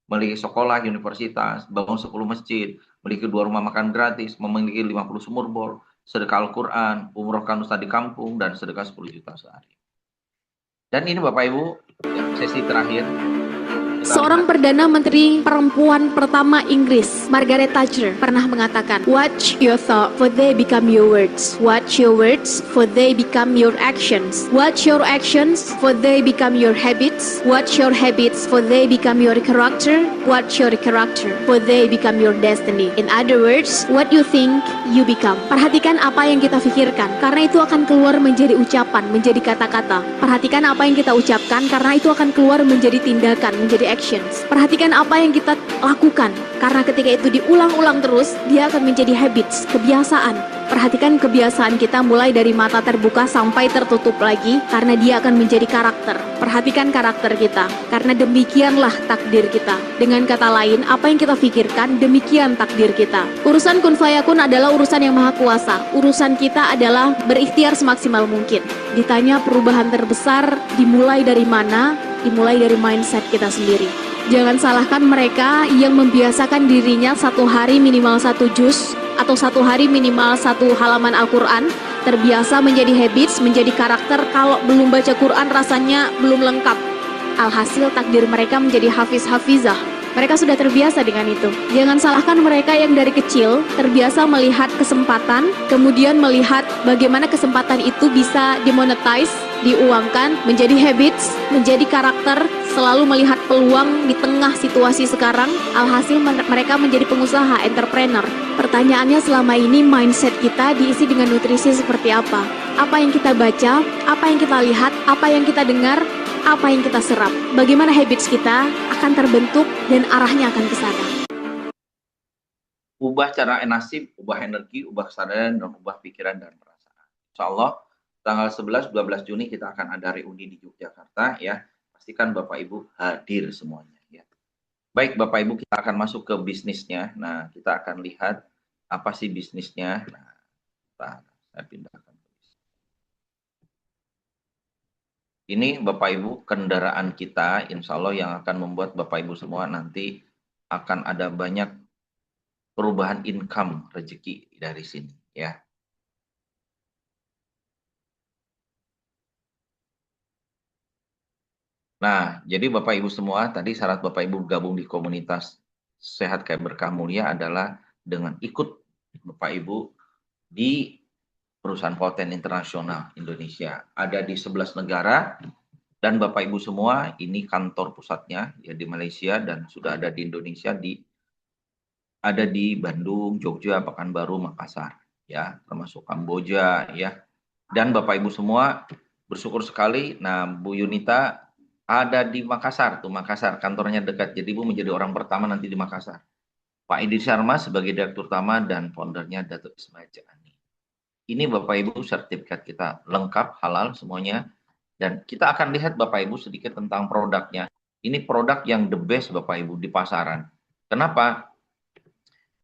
Memiliki sekolah, universitas, bangun 10 masjid, memiliki 2 rumah makan gratis, memiliki 50 sumur bor, sedekah Al-Quran, umrohkan ustaz di kampung, dan sedekah 10 juta sehari. Dan ini Bapak Ibu, sesi terakhir. Seorang Perdana Menteri perempuan pertama Inggris, Margaret Thatcher, pernah mengatakan, "Watch your thought, for they become your words. Watch your words, for they become your actions. Watch your actions, for they become your habits. Watch your habits, for they become your character. Watch your character, for they become your destiny." In other words, what you think, you become. Perhatikan apa yang kita pikirkan, karena itu akan keluar menjadi ucapan, menjadi kata-kata. Perhatikan apa yang kita ucapkan, karena itu akan keluar menjadi tindakan, menjadi actions. Perhatikan apa yang kita lakukan, karena ketika itu diulang-ulang terus, dia akan menjadi habits, kebiasaan. Perhatikan kebiasaan kita mulai dari mata terbuka sampai tertutup lagi, karena dia akan menjadi karakter. Perhatikan karakter kita, karena demikianlah takdir kita. Dengan kata lain, apa yang kita pikirkan, demikian takdir kita. Urusan kun fayakun adalah urusan yang maha kuasa. Urusan kita adalah berikhtiar semaksimal mungkin. Ditanya perubahan terbesar dimulai dari mana? Dimulai dari mindset kita sendiri. Jangan salahkan mereka yang membiasakan dirinya 1 hari minimal 1 juz atau 1 hari minimal 1 halaman Al-Quran, terbiasa menjadi habits, menjadi karakter. Kalau belum baca Quran rasanya belum lengkap. Alhasil takdir mereka menjadi hafiz-hafizah. Mereka sudah terbiasa dengan itu. Jangan salahkan mereka yang dari kecil terbiasa melihat kesempatan, kemudian melihat bagaimana kesempatan itu bisa dimonetize, diuangkan, menjadi habits, menjadi karakter, selalu melihat peluang di tengah situasi sekarang, alhasil mereka menjadi pengusaha, entrepreneur. Pertanyaannya selama ini mindset kita diisi dengan nutrisi seperti apa? Apa yang kita baca, apa yang kita lihat, apa yang kita dengar, apa yang kita serap. Bagaimana habits kita akan terbentuk dan arahnya akan ke sana. Ubah cara nasib, ubah energi, ubah kesadaran, dan ubah pikiran dan perasaan. Insya Allah, tanggal 11-12 Juni kita akan ada reuni di Yogyakarta ya. Pastikan Bapak Ibu hadir semuanya ya. Baik Bapak Ibu, kita akan masuk ke bisnisnya. Nah, kita akan lihat apa sih bisnisnya. Nah, saya pindahkan. Ini Bapak Ibu kendaraan kita, insya Allah yang akan membuat Bapak Ibu semua nanti akan ada banyak perubahan income rezeki dari sini ya. Nah, jadi Bapak Ibu semua, tadi syarat Bapak Ibu gabung di komunitas Sehat Kayak Berkah Mulia adalah dengan ikut Bapak Ibu di perusahaan paten internasional Indonesia. Ada di 11 negara, dan Bapak Ibu semua, ini kantor pusatnya ya di Malaysia, dan sudah ada di Indonesia, ada di Bandung, Jogja, Pekanbaru, Makassar, ya, termasuk Kamboja, ya. Dan Bapak Ibu semua, bersyukur sekali, nah Bu Yunita ada di Makassar, Makassar, kantornya dekat. Jadi Ibu menjadi orang pertama nanti di Makassar. Pak Idris Sharma sebagai direktur utama dan foundernya Datuk Ismail Jaani. Ini Bapak Ibu sertifikat kita lengkap, halal semuanya. Dan kita akan lihat Bapak Ibu sedikit tentang produknya. Ini produk yang the best Bapak Ibu di pasaran. Kenapa?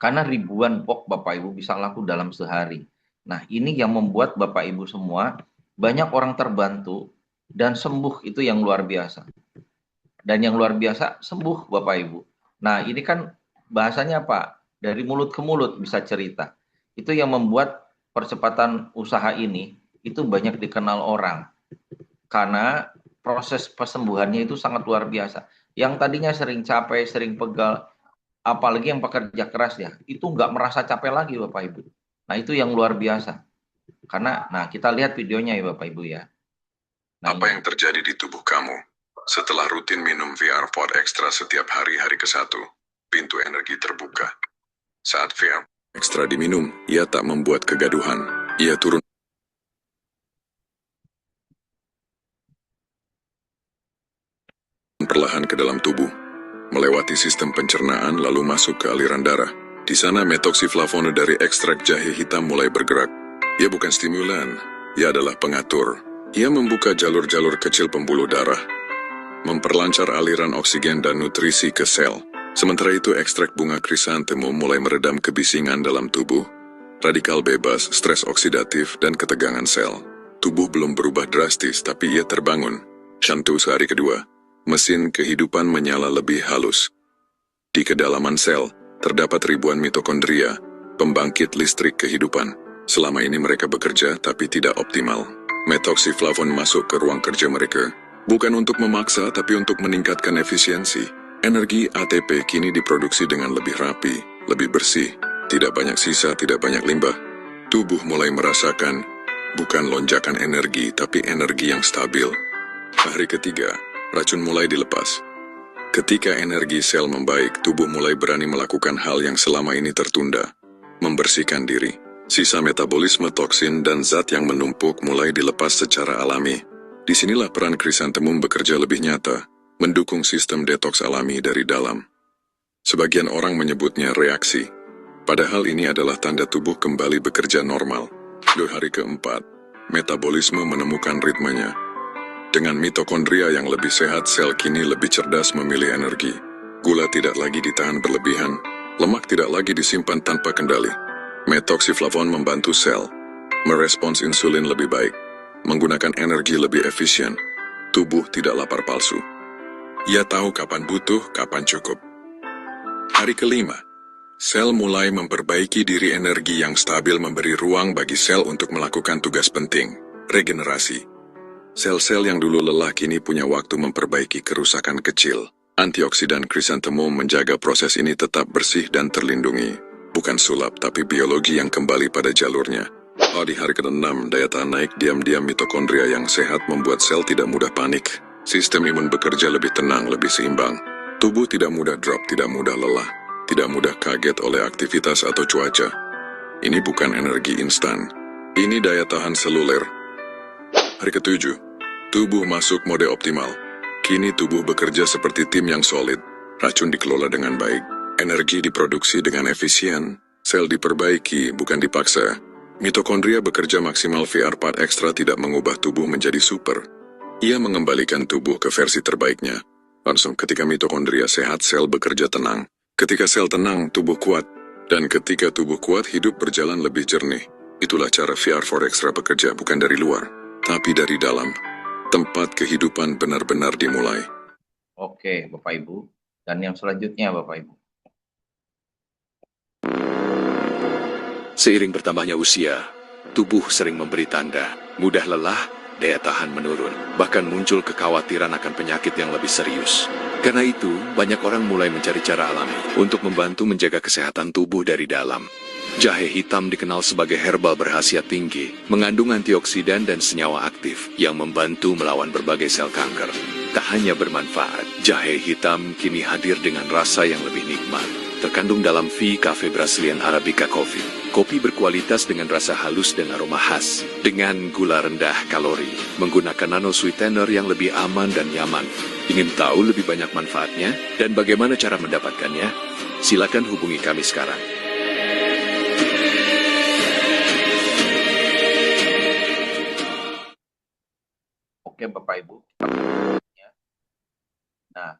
Karena ribuan box Bapak Ibu bisa laku dalam sehari. Nah, ini yang membuat Bapak Ibu semua banyak orang terbantu dan sembuh, itu yang luar biasa. Dan yang luar biasa sembuh Bapak Ibu. Nah, ini kan bahasanya apa? Dari mulut ke mulut bisa cerita. Itu yang membuat percepatan usaha ini itu banyak dikenal orang. Karena proses kesembuhannya itu sangat luar biasa. Yang tadinya sering capek, sering pegal, apalagi yang pekerja keras ya, itu nggak merasa capek lagi Bapak Ibu. Nah, itu yang luar biasa. Karena, nah kita lihat videonya ya Bapak Ibu ya. Nah, Apa yang terjadi di tubuh kamu setelah rutin minum VR Pod Extra setiap hari ke-1? Pintu energi terbuka. Saat VR Extra diminum, ia tak membuat kegaduhan. Ia turun perlahan ke dalam tubuh, melewati sistem pencernaan lalu masuk ke aliran darah. Di sana metoksiflavone dari ekstrak jahe hitam mulai bergerak. Ia bukan stimulan, ia adalah pengatur. Ia membuka jalur-jalur kecil pembuluh darah, memperlancar aliran oksigen dan nutrisi ke sel. Sementara itu ekstrak bunga krisantemum mulai meredam kebisingan dalam tubuh, radikal bebas, stres oksidatif, dan ketegangan sel. Tubuh belum berubah drastis, tapi ia terbangun. Shantu sehari kedua, mesin kehidupan menyala lebih halus. Di kedalaman sel, terdapat ribuan mitokondria, pembangkit listrik kehidupan. Selama ini mereka bekerja, tapi tidak optimal. Metoksiflavone masuk ke ruang kerja mereka, bukan untuk memaksa, tapi untuk meningkatkan efisiensi. Energi ATP kini diproduksi dengan lebih rapi, lebih bersih, tidak banyak sisa, tidak banyak limbah. Tubuh mulai merasakan, bukan lonjakan energi, tapi energi yang stabil. Hari ketiga, racun mulai dilepas. Ketika energi sel membaik, tubuh mulai berani melakukan hal yang selama ini tertunda, membersihkan diri. Sisa metabolisme toksin dan zat yang menumpuk mulai dilepas secara alami. Disinilah peran krisantemum bekerja lebih nyata, mendukung sistem detoks alami dari dalam. Sebagian orang menyebutnya reaksi, padahal ini adalah tanda tubuh kembali bekerja normal. Di hari keempat, metabolisme menemukan ritmenya. Dengan mitokondria yang lebih sehat, sel kini lebih cerdas memilih energi. Gula tidak lagi ditahan berlebihan, lemak tidak lagi disimpan tanpa kendali. Metoksiflavone membantu sel merespons insulin lebih baik, menggunakan energi lebih efisien. Tubuh tidak lapar palsu. Ia tahu kapan butuh, kapan cukup. Hari kelima, sel mulai memperbaiki diri. Energi yang stabil memberi ruang bagi sel untuk melakukan tugas penting, regenerasi. Sel-sel yang dulu lelah kini punya waktu memperbaiki kerusakan kecil. Antioksidan krisantemum menjaga proses ini tetap bersih dan terlindungi. Bukan sulap, tapi biologi yang kembali pada jalurnya. Di hari ke-6, daya tahan naik. Diam-diam mitokondria yang sehat membuat sel tidak mudah panik. Sistem imun bekerja lebih tenang, lebih seimbang. Tubuh tidak mudah drop, tidak mudah lelah, tidak mudah kaget oleh aktivitas atau cuaca. Ini bukan energi instan. Ini daya tahan seluler. Hari ke-7, tubuh masuk mode optimal. Kini tubuh bekerja seperti tim yang solid. Racun dikelola dengan baik. Energi diproduksi dengan efisien. Sel diperbaiki, bukan dipaksa. Mitokondria bekerja maksimal. VR4 Extra tidak mengubah tubuh menjadi super. Ia mengembalikan tubuh ke versi terbaiknya. Langsung ketika mitokondria sehat, sel bekerja tenang. Ketika sel tenang, tubuh kuat. Dan ketika tubuh kuat, hidup berjalan lebih jernih. Itulah cara VR4 Extra bekerja, bukan dari luar, tapi dari dalam. Tempat kehidupan benar-benar dimulai. Oke, Bapak Ibu. Dan yang selanjutnya, Bapak Ibu. Seiring bertambahnya usia, tubuh sering memberi tanda. Mudah lelah, daya tahan menurun. Bahkan muncul kekhawatiran akan penyakit yang lebih serius. Karena itu, banyak orang mulai mencari cara alami untuk membantu menjaga kesehatan tubuh dari dalam. Jahe hitam dikenal sebagai herbal berkhasiat tinggi, mengandung antioksidan dan senyawa aktif yang membantu melawan berbagai sel kanker. Tak hanya bermanfaat, jahe hitam kini hadir dengan rasa yang lebih nikmat. Terkandung dalam V Cafe Brazilian Arabica Coffee. Kopi berkualitas dengan rasa halus dan aroma khas. Dengan gula rendah kalori, menggunakan nano sweetener yang lebih aman dan nyaman. Ingin tahu lebih banyak manfaatnya dan bagaimana cara mendapatkannya? Silakan hubungi kami sekarang. Oke, Bapak Ibu. Nah,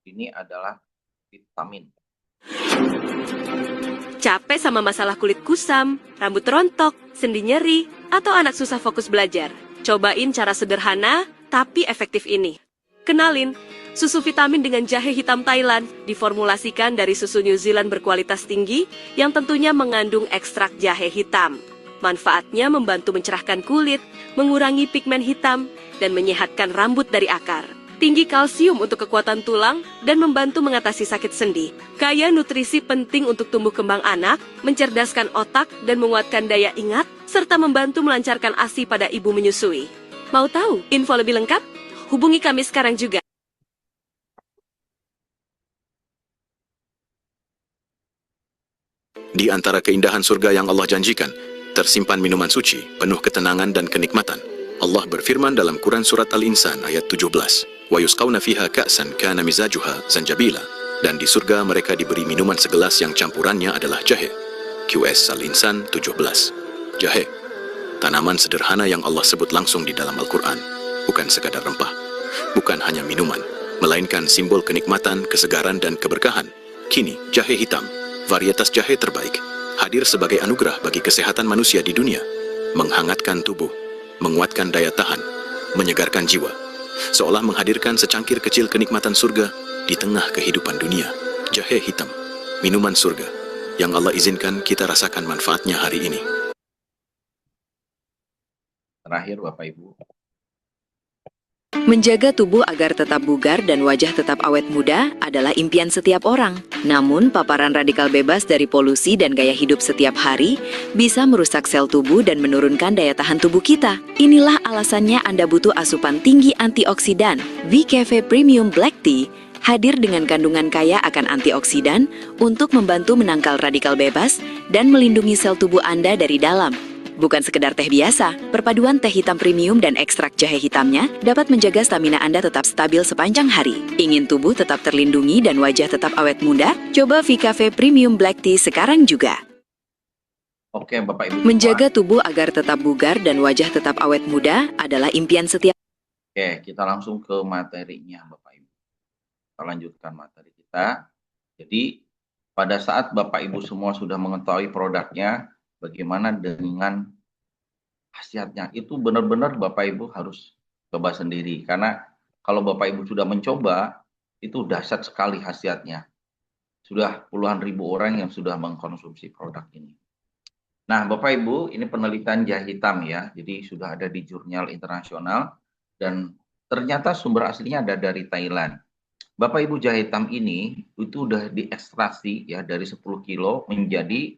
ini adalah vitamin. Capek sama masalah kulit kusam, rambut rontok, sendi nyeri, atau anak susah fokus belajar? Cobain cara sederhana tapi efektif ini. Kenalin, susu vitamin dengan jahe hitam Thailand diformulasikan dari susu New Zealand berkualitas tinggi yang tentunya mengandung ekstrak jahe hitam. Manfaatnya membantu mencerahkan kulit, mengurangi pigmen hitam, dan menyehatkan rambut dari akar. Tinggi kalsium untuk kekuatan tulang dan membantu mengatasi sakit sendi. Kaya nutrisi penting untuk tumbuh kembang anak, mencerdaskan otak dan menguatkan daya ingat, serta membantu melancarkan ASI pada ibu menyusui. Mau tahu info lebih lengkap? Hubungi kami sekarang juga. Di antara keindahan surga yang Allah janjikan, tersimpan minuman suci, penuh ketenangan dan kenikmatan. Allah berfirman dalam Quran Surat Al-Insan ayat 17, وَيُسْقَوْنَ فِيهَا كَأْسًا كَانَ مِزَاجُهَا زَنْجَبِيلًا. Dan di surga mereka diberi minuman segelas yang campurannya adalah jahe. QS Al-Insan 17. Jahe, tanaman sederhana yang Allah sebut langsung di dalam Al-Quran. Bukan sekadar rempah, bukan hanya minuman, melainkan simbol kenikmatan, kesegaran dan keberkahan. Kini, jahe hitam, varietas jahe terbaik, hadir sebagai anugerah bagi kesehatan manusia di dunia. Menghangatkan tubuh, menguatkan daya tahan, menyegarkan jiwa, seolah menghadirkan secangkir kecil kenikmatan surga di tengah kehidupan dunia. Jahe hitam, minuman surga, yang Allah izinkan kita rasakan manfaatnya hari ini. Terakhir, Bapak Ibu. Menjaga tubuh agar tetap bugar dan wajah tetap awet muda adalah impian setiap orang. Namun, paparan radikal bebas dari polusi dan gaya hidup setiap hari bisa merusak sel tubuh dan menurunkan daya tahan tubuh kita. Inilah alasannya Anda butuh asupan tinggi antioksidan. V-Cafe Premium Black Tea hadir dengan kandungan kaya akan antioksidan untuk membantu menangkal radikal bebas dan melindungi sel tubuh Anda dari dalam. Bukan sekedar teh biasa, perpaduan teh hitam premium dan ekstrak jahe hitamnya dapat menjaga stamina Anda tetap stabil sepanjang hari. Ingin tubuh tetap terlindungi dan wajah tetap awet muda? Coba V-Cafe Premium Black Tea sekarang juga. Oke, Bapak Ibu. Menjaga tubuh agar tetap bugar dan wajah tetap awet muda adalah impian setiap. Oke, kita langsung ke materinya, Bapak Ibu. Kita lanjutkan materi kita. Jadi, pada saat Bapak Ibu semua sudah mengetahui produknya, bagaimana dengan khasiatnya, itu benar-benar Bapak Ibu harus coba sendiri. Karena kalau Bapak Ibu sudah mencoba, itu dahsyat sekali khasiatnya. Sudah puluhan ribu orang yang sudah mengkonsumsi produk ini. Nah, Bapak Ibu, ini penelitian jahe hitam ya. Jadi sudah ada di jurnal internasional dan ternyata sumber aslinya ada dari Thailand. Bapak Ibu, jahe hitam ini itu udah diekstraksi ya dari 10 kilo menjadi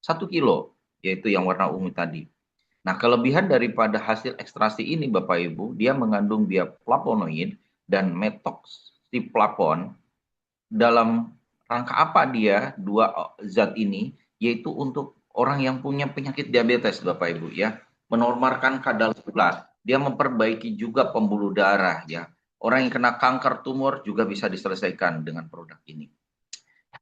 1 kilo, yaitu yang warna ungu tadi. Nah, kelebihan daripada hasil ekstraksi ini Bapak Ibu, dia mengandung bioflavonoid dan metoxiplapon. Dalam rangka apa dia dua zat ini? Yaitu untuk orang yang punya penyakit diabetes Bapak Ibu ya, menormalkan kadar gula. Dia memperbaiki juga pembuluh darah ya. Orang yang kena kanker tumor juga bisa diselesaikan dengan produk ini.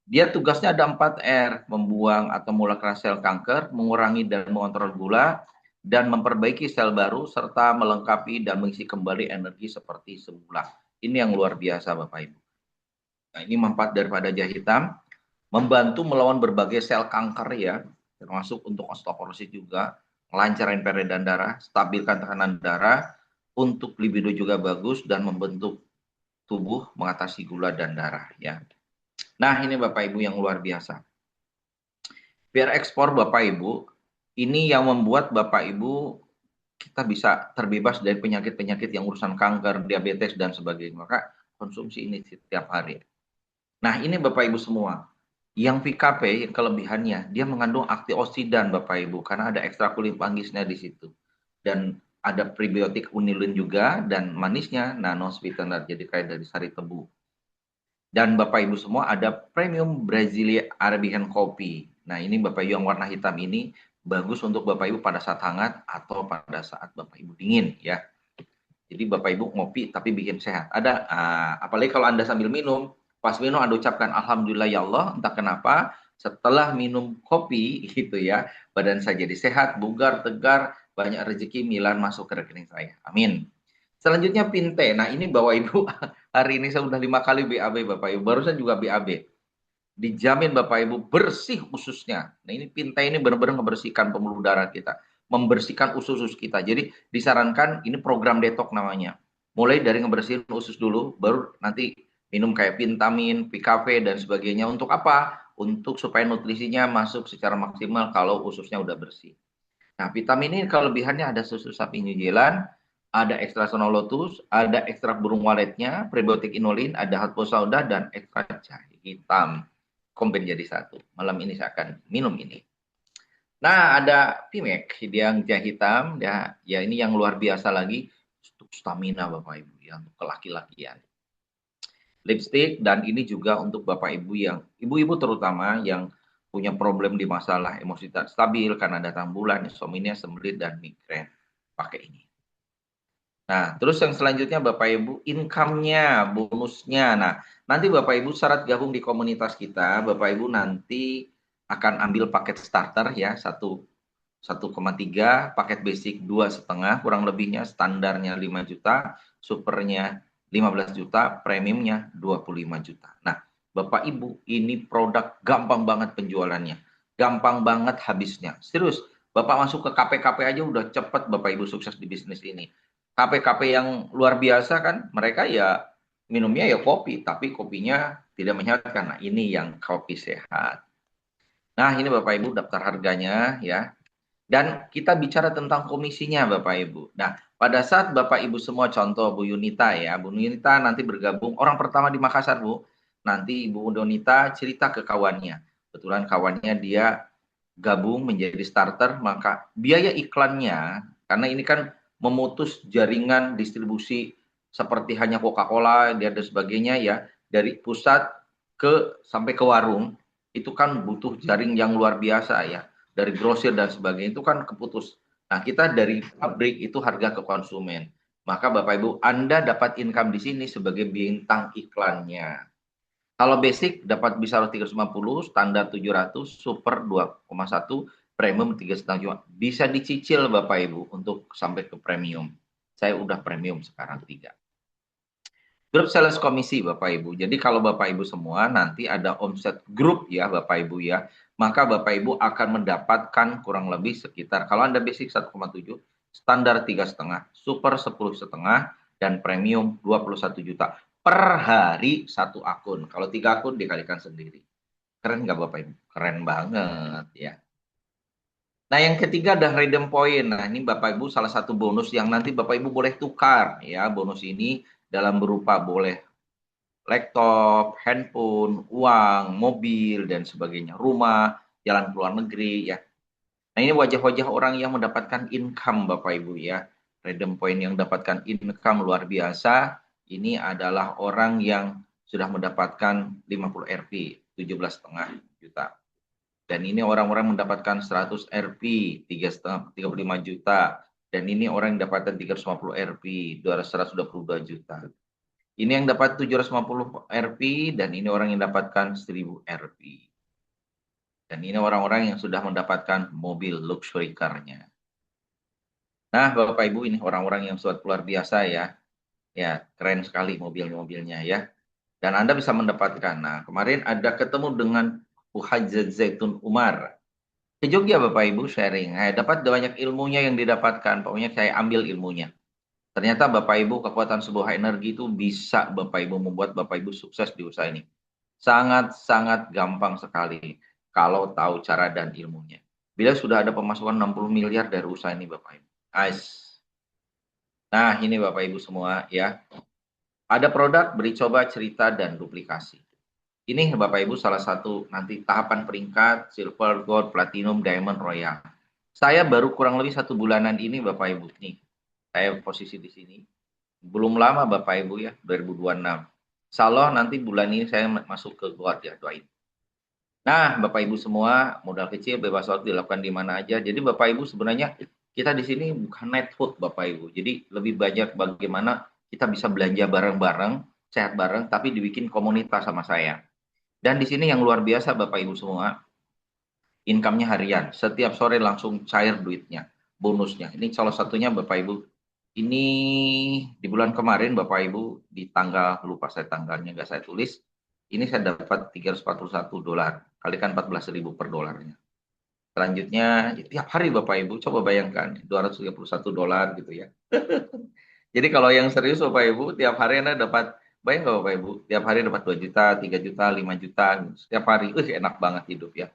Dia tugasnya ada 4R, membuang atau molekul sel kanker, mengurangi dan mengontrol gula, dan memperbaiki sel baru, serta melengkapi dan mengisi kembali energi seperti semula. Ini yang luar biasa Bapak Ibu. Nah, ini manfaat daripada jahe hitam, membantu melawan berbagai sel kanker ya, termasuk untuk osteoporosis juga, melancarkan peredaran darah, stabilkan tekanan darah, untuk libido juga bagus, dan membentuk tubuh, mengatasi gula dan darah ya. Nah, ini Bapak Ibu yang luar biasa. Biar ekspor Bapak Ibu, ini yang membuat Bapak Ibu kita bisa terbebas dari penyakit-penyakit yang urusan kanker, diabetes, dan sebagainya. Maka konsumsi ini setiap hari. Nah, ini Bapak Ibu semua. Yang PKP, yang kelebihannya, dia mengandung antioksidan Bapak Ibu, karena ada ekstra kulit mangisnya di situ. Dan ada prebiotik unilin juga, dan manisnya nano sweetener, jadi kayak dari sari tebu. Dan Bapak Ibu semua ada premium Brazilian Arabian Coffee. Nah, ini Bapak Ibu yang warna hitam ini bagus untuk Bapak Ibu pada saat hangat atau pada saat Bapak Ibu dingin ya. Jadi Bapak Ibu ngopi tapi bikin sehat. Ada apalagi kalau Anda sambil minum, pas minum Anda ucapkan alhamdulillah ya Allah, entah kenapa setelah minum kopi gitu ya, badan saya jadi sehat, bugar, tegar, banyak rezeki Milan masuk ke rekening saya. Amin. Selanjutnya Pinte. Nah, ini Bapak Ibu hari ini saya sudah 5 kali BAB Bapak Ibu. Barusan juga BAB. Dijamin Bapak Ibu bersih ususnya. Nah, ini Pinte ini benar-benar membersihkan pembuluh darah kita, membersihkan usus-usus kita. Jadi disarankan ini program detox namanya. Mulai dari ngebersihin usus dulu, baru nanti minum kayak Pintamin, PKV dan sebagainya. Untuk apa? Untuk supaya nutrisinya masuk secara maksimal kalau ususnya udah bersih. Nah, vitamin ini kelebihannya ada susu sapi New Zealand, ada ekstra sonolotus, ada ekstrak burung waletnya, prebiotik inulin, ada hatpo sauda, dan ekstrak jahe hitam. Kombin jadi satu. Malam ini saya akan minum ini. Nah, ada Pimek, yang jahe hitam, ya ini yang luar biasa lagi, untuk stamina Bapak Ibu, ya, untuk kelaki-lakian. Lipstick, dan ini juga untuk Bapak Ibu yang, ibu-ibu terutama yang punya problem di masalah emosi tak stabil karena datang bulan, insomnia, sembelit, dan migrain. Pakai ini. Nah, terus yang selanjutnya Bapak Ibu, income-nya, bonusnya. Nah, nanti Bapak Ibu syarat gabung di komunitas kita, Bapak Ibu nanti akan ambil paket starter ya, 1,3, paket basic 2,5, kurang lebihnya standarnya 5 juta, supernya 15 juta, premiumnya 25 juta. Nah, Bapak Ibu, ini produk gampang banget penjualannya, gampang banget habisnya. Serius, Bapak masuk ke KP-KP aja udah cepet Bapak Ibu sukses di bisnis ini. KP-KP yang luar biasa kan, mereka ya minumnya ya kopi, tapi kopinya tidak menyehatkan. Nah, ini yang kopi sehat. Nah, ini Bapak Ibu daftar harganya ya. Dan kita bicara tentang komisinya Bapak Ibu. Nah, pada saat Bapak Ibu semua contoh Bu Yunita ya, Bu Yunita nanti bergabung, orang pertama di Makassar Bu, nanti Ibu Yunita cerita ke kawannya. Kebetulan kawannya dia gabung menjadi starter, maka biaya iklannya, karena ini kan memutus jaringan distribusi seperti hanya Coca-Cola dan sebagainya ya, dari pusat sampai ke warung, itu kan butuh jaring yang luar biasa ya, dari grosir dan sebagainya itu kan keputus. Nah, kita dari pabrik itu harga ke konsumen. Maka Bapak Ibu, Anda dapat income di sini sebagai bintang iklannya. Kalau basic dapat bisa 350, standar 700, super 2,1, premium 3,5 juta. Bisa dicicil Bapak Ibu untuk sampai ke premium. Saya udah premium sekarang 3. Grup sales komisi Bapak Ibu. Jadi kalau Bapak Ibu semua nanti ada omset grup ya Bapak Ibu ya. Maka Bapak Ibu akan mendapatkan kurang lebih sekitar, kalau Anda basic 1,7, standar 3,5, super 10,5, dan premium 21 juta. Per hari satu akun. Kalau 3 akun dikalikan sendiri. Keren nggak Bapak Ibu? Keren banget ya. Nah, yang ketiga ada redeem point. Nah, ini Bapak Ibu salah satu bonus yang nanti Bapak Ibu boleh tukar ya. Bonus ini dalam berupa boleh laptop, handphone, uang, mobil dan sebagainya, rumah, jalan ke luar negeri ya. Nah, ini wajah-wajah orang yang mendapatkan income Bapak Ibu ya. Freedom Point yang mendapatkan income luar biasa, ini adalah orang yang sudah mendapatkan 50 Rp, 17,5 juta. Dan ini orang-orang mendapatkan 100 Rp, 35 juta. Dan ini orang yang dapatkan 350 Rp, 122 juta. Ini yang dapat 750 Rp, dan ini orang yang dapatkan 1000 Rp. Dan ini orang-orang yang sudah mendapatkan mobil luxury car-nya. Nah, Bapak Ibu, ini orang-orang yang sudah luar biasa ya. Ya, keren sekali mobil-mobilnya ya. Dan Anda bisa mendapatkan. Nah, kemarin ada ketemu dengan Muhajjad Zaitun Umar. Ke Jogja Bapak Ibu sharing. Dapat banyak ilmunya yang didapatkan. Pokoknya saya ambil ilmunya. Ternyata Bapak Ibu kekuatan sebuah energi itu bisa Bapak Ibu membuat Bapak Ibu sukses di usaha ini. Sangat-sangat gampang sekali kalau tahu cara dan ilmunya. Bila sudah ada pemasukan 60 miliar dari usaha ini Bapak Ibu. Nah, ini Bapak Ibu semua ya. Ada produk, beri coba, cerita, dan duplikasi. Ini Bapak Ibu salah satu nanti tahapan peringkat silver, gold, platinum, diamond, royal. Saya baru kurang lebih 1 bulanan ini Bapak Ibu nih. Saya posisi di sini. Belum lama Bapak Ibu ya, 2026. Insya Allah nanti bulan ini saya masuk ke gold ya, doain. Nah, Bapak Ibu semua, modal kecil bebas waktu dilakukan di mana aja. Jadi Bapak Ibu sebenarnya kita di sini bukan net food Bapak Ibu. Jadi lebih banyak bagaimana kita bisa belanja bareng-bareng, sehat bareng, tapi dibikin komunitas sama saya. Dan di sini yang luar biasa Bapak Ibu semua, income-nya harian. Setiap sore langsung cair duitnya, bonusnya. Ini salah satunya Bapak Ibu. Ini di bulan kemarin Bapak Ibu, di tanggal, lupa saya tanggalnya, nggak saya tulis. Ini saya dapat $341, kalikan 14.000 per dolarnya. Selanjutnya, tiap hari Bapak Ibu, coba bayangkan, $231 gitu ya. Jadi kalau yang serius Bapak Ibu, tiap hari Anda dapat, bayang nggak Bapak Ibu, tiap hari dapat 2 juta, 3 juta, 5 juta, setiap hari, enak banget hidup ya.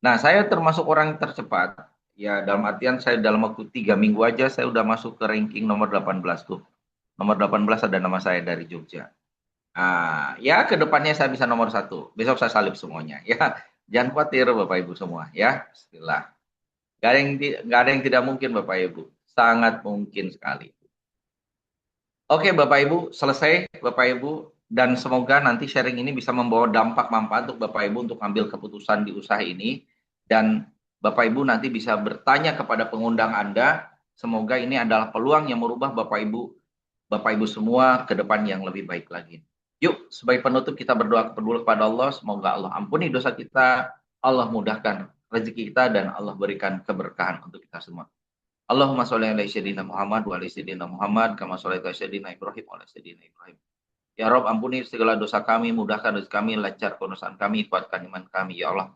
Nah, saya termasuk orang tercepat, ya dalam artian saya dalam waktu 3 minggu aja, saya udah masuk ke ranking nomor 18 tuh. Nomor 18 ada nama saya dari Jogja. Ya ke depannya saya bisa nomor 1, besok saya salib semuanya, ya. Jangan khawatir Bapak Ibu semua, ya. Bismillah. Gak ada yang tidak mungkin Bapak Ibu, sangat mungkin sekali. Oke Bapak Ibu, selesai Bapak Ibu, dan semoga nanti sharing ini bisa membawa dampak manfaat untuk Bapak Ibu untuk ambil keputusan di usaha ini, dan Bapak Ibu nanti bisa bertanya kepada pengundang Anda, semoga ini adalah peluang yang merubah Bapak Ibu semua ke depan yang lebih baik lagi. Yuk, sebagai penutup kita berdoa kepada Allah, semoga Allah ampuni dosa kita, Allah mudahkan rezeki kita, dan Allah berikan keberkahan untuk kita semua. Allahumma sholli ala sayyidina Muhammad wa ala sayyidina Muhammad kama shallaita ala sayyidina Ibrahim wa ala sayyidina Ibrahim. Ya Rabb, ampuni segala dosa kami, mudahkan rezeki kami, lancarkan urusan kami, kuatkan iman kami ya Allah.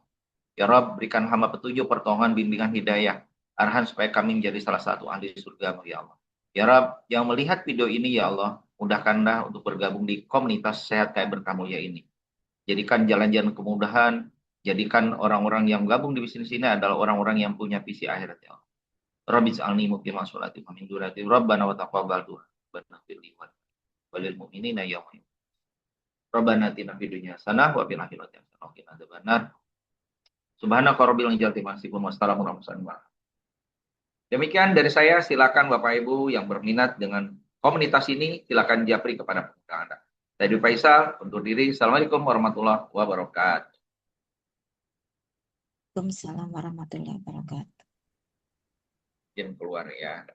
Ya Rabb, berikan hamba petunjuk, pertolongan, bimbingan, hidayah, arahan supaya kami menjadi salah satu ahli surga ya Allah. Ya Rabb, yang melihat video ini ya Allah, mudahkanlah untuk bergabung di komunitas sehat kayak berkah mulia ini. Jadikan jalan-jalan kemudahan, jadikan orang-orang yang gabung di bisnis ini adalah orang-orang yang punya visi akhirat ya Allah. Rabbi ij'alni muqima sholati wa min dzurriyyati Rabbana wa taqabbal du'a. Rabbana fir li walil mu'minina yawma yaqumul. Rabbana atina fid dunya hasanah wa fil akhirati hasanah wa qina adzabannar. Subhanaka rabbil izzati amma yasifun wa salamun alal mursalin. Demikian dari saya, silakan Bapak Ibu yang berminat dengan komunitas ini, silakan japri kepada pengundang Anda. Saya Dwi Faisal, undur diri. Assalamualaikum warahmatullahi wabarakatuh. Waalaikumsalam warahmatullahi wabarakatuh. Keluar ya.